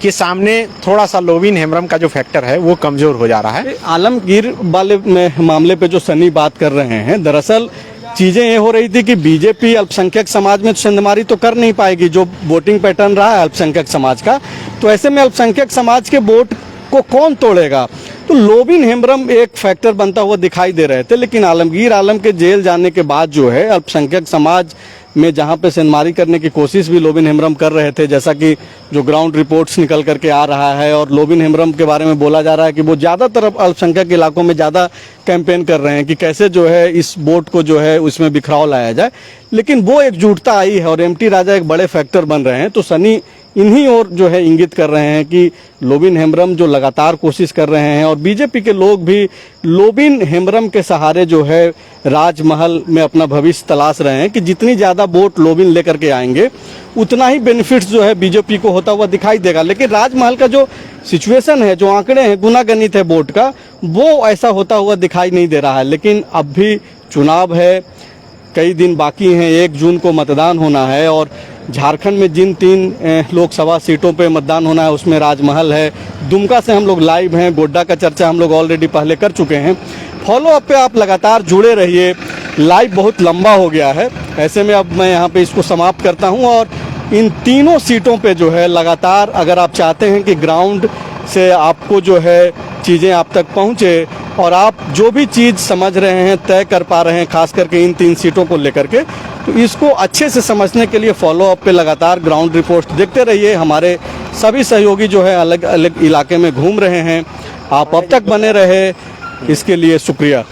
के सामने थोड़ा सा लोबिन हेम्ब्रम का जो फैक्टर है वो कमजोर हो जा रहा है। आलमगीर वाले मामले पे जो सनी बात कर रहे हैं, दरअसल चीजें ये हो रही थी कि बीजेपी अल्पसंख्यक समाज में सेंधमारी तो कर नहीं पाएगी, जो वोटिंग पैटर्न रहा है अल्पसंख्यक समाज का, तो ऐसे में अल्पसंख्यक समाज के वोट को कौन तोड़ेगा। तो लोबिन हेम्ब्रम एक फैक्टर बनता हुआ दिखाई दे रहे थे, लेकिन आलमगीर आलम के जेल जाने के बाद जो है अल्पसंख्यक समाज में जहां पे सेंधमारी करने की कोशिश भी लोबिन हेम्ब्रम कर रहे थे, जैसा कि जो ग्राउंड रिपोर्ट्स निकल करके आ रहा है, और लोबिन हेम्ब्रम के बारे में बोला जा रहा है कि वो ज्यादातर अल्पसंख्यक इलाकों में ज्यादा कैंपेन कर रहे हैं कि कैसे जो है इस वोट को जो है उसमें बिखराव लाया जाए, लेकिन वो एकजुटता आई है और एमटी राजा एक बड़े फैक्टर बन रहे हैं। तो सनी इन्हीं और जो है इंगित कर रहे हैं कि लोबिन हेम्ब्रम जो लगातार कोशिश कर रहे हैं, और बीजेपी के लोग भी लोबिन हेम्ब्रम के सहारे जो है राजमहल में अपना भविष्य तलाश रहे हैं कि जितनी ज्यादा वोट लोबिन लेकर के आएंगे उतना ही बेनिफिट्स जो है बीजेपी को होता हुआ दिखाई देगा। लेकिन राजमहल का जो सिचुएशन है, जो आंकड़े हैं, गुनागणित है वोट का, वो ऐसा होता हुआ दिखाई नहीं दे रहा है। लेकिन अब भी चुनाव है, कई दिन बाकी हैं, 1 जून को मतदान होना है, और झारखंड में जिन 3 लोकसभा सीटों पे मतदान होना है उसमें राजमहल है। दुमका से हम लोग लाइव हैं, गोड्डा का चर्चा हम लोग ऑलरेडी पहले कर चुके हैं। फॉलो अप पे आप लगातार जुड़े रहिए, लाइव बहुत लंबा हो गया है, ऐसे में अब मैं यहाँ पे इसको समाप्त करता हूँ। और इन तीनों सीटों पे जो है लगातार, अगर आप चाहते हैं कि ग्राउंड से आपको जो है चीज़ें आप तक पहुँचे और आप जो भी चीज़ समझ रहे हैं, तय कर पा रहे हैं, खास करके इन 3 सीटों को लेकर के, तो इसको अच्छे से समझने के लिए फॉलो अप पे लगातार ग्राउंड रिपोर्ट देखते रहिए। हमारे सभी सहयोगी जो है अलग अलग इलाके में घूम रहे हैं, आप अब तक बने रहे, इसके लिए शुक्रिया।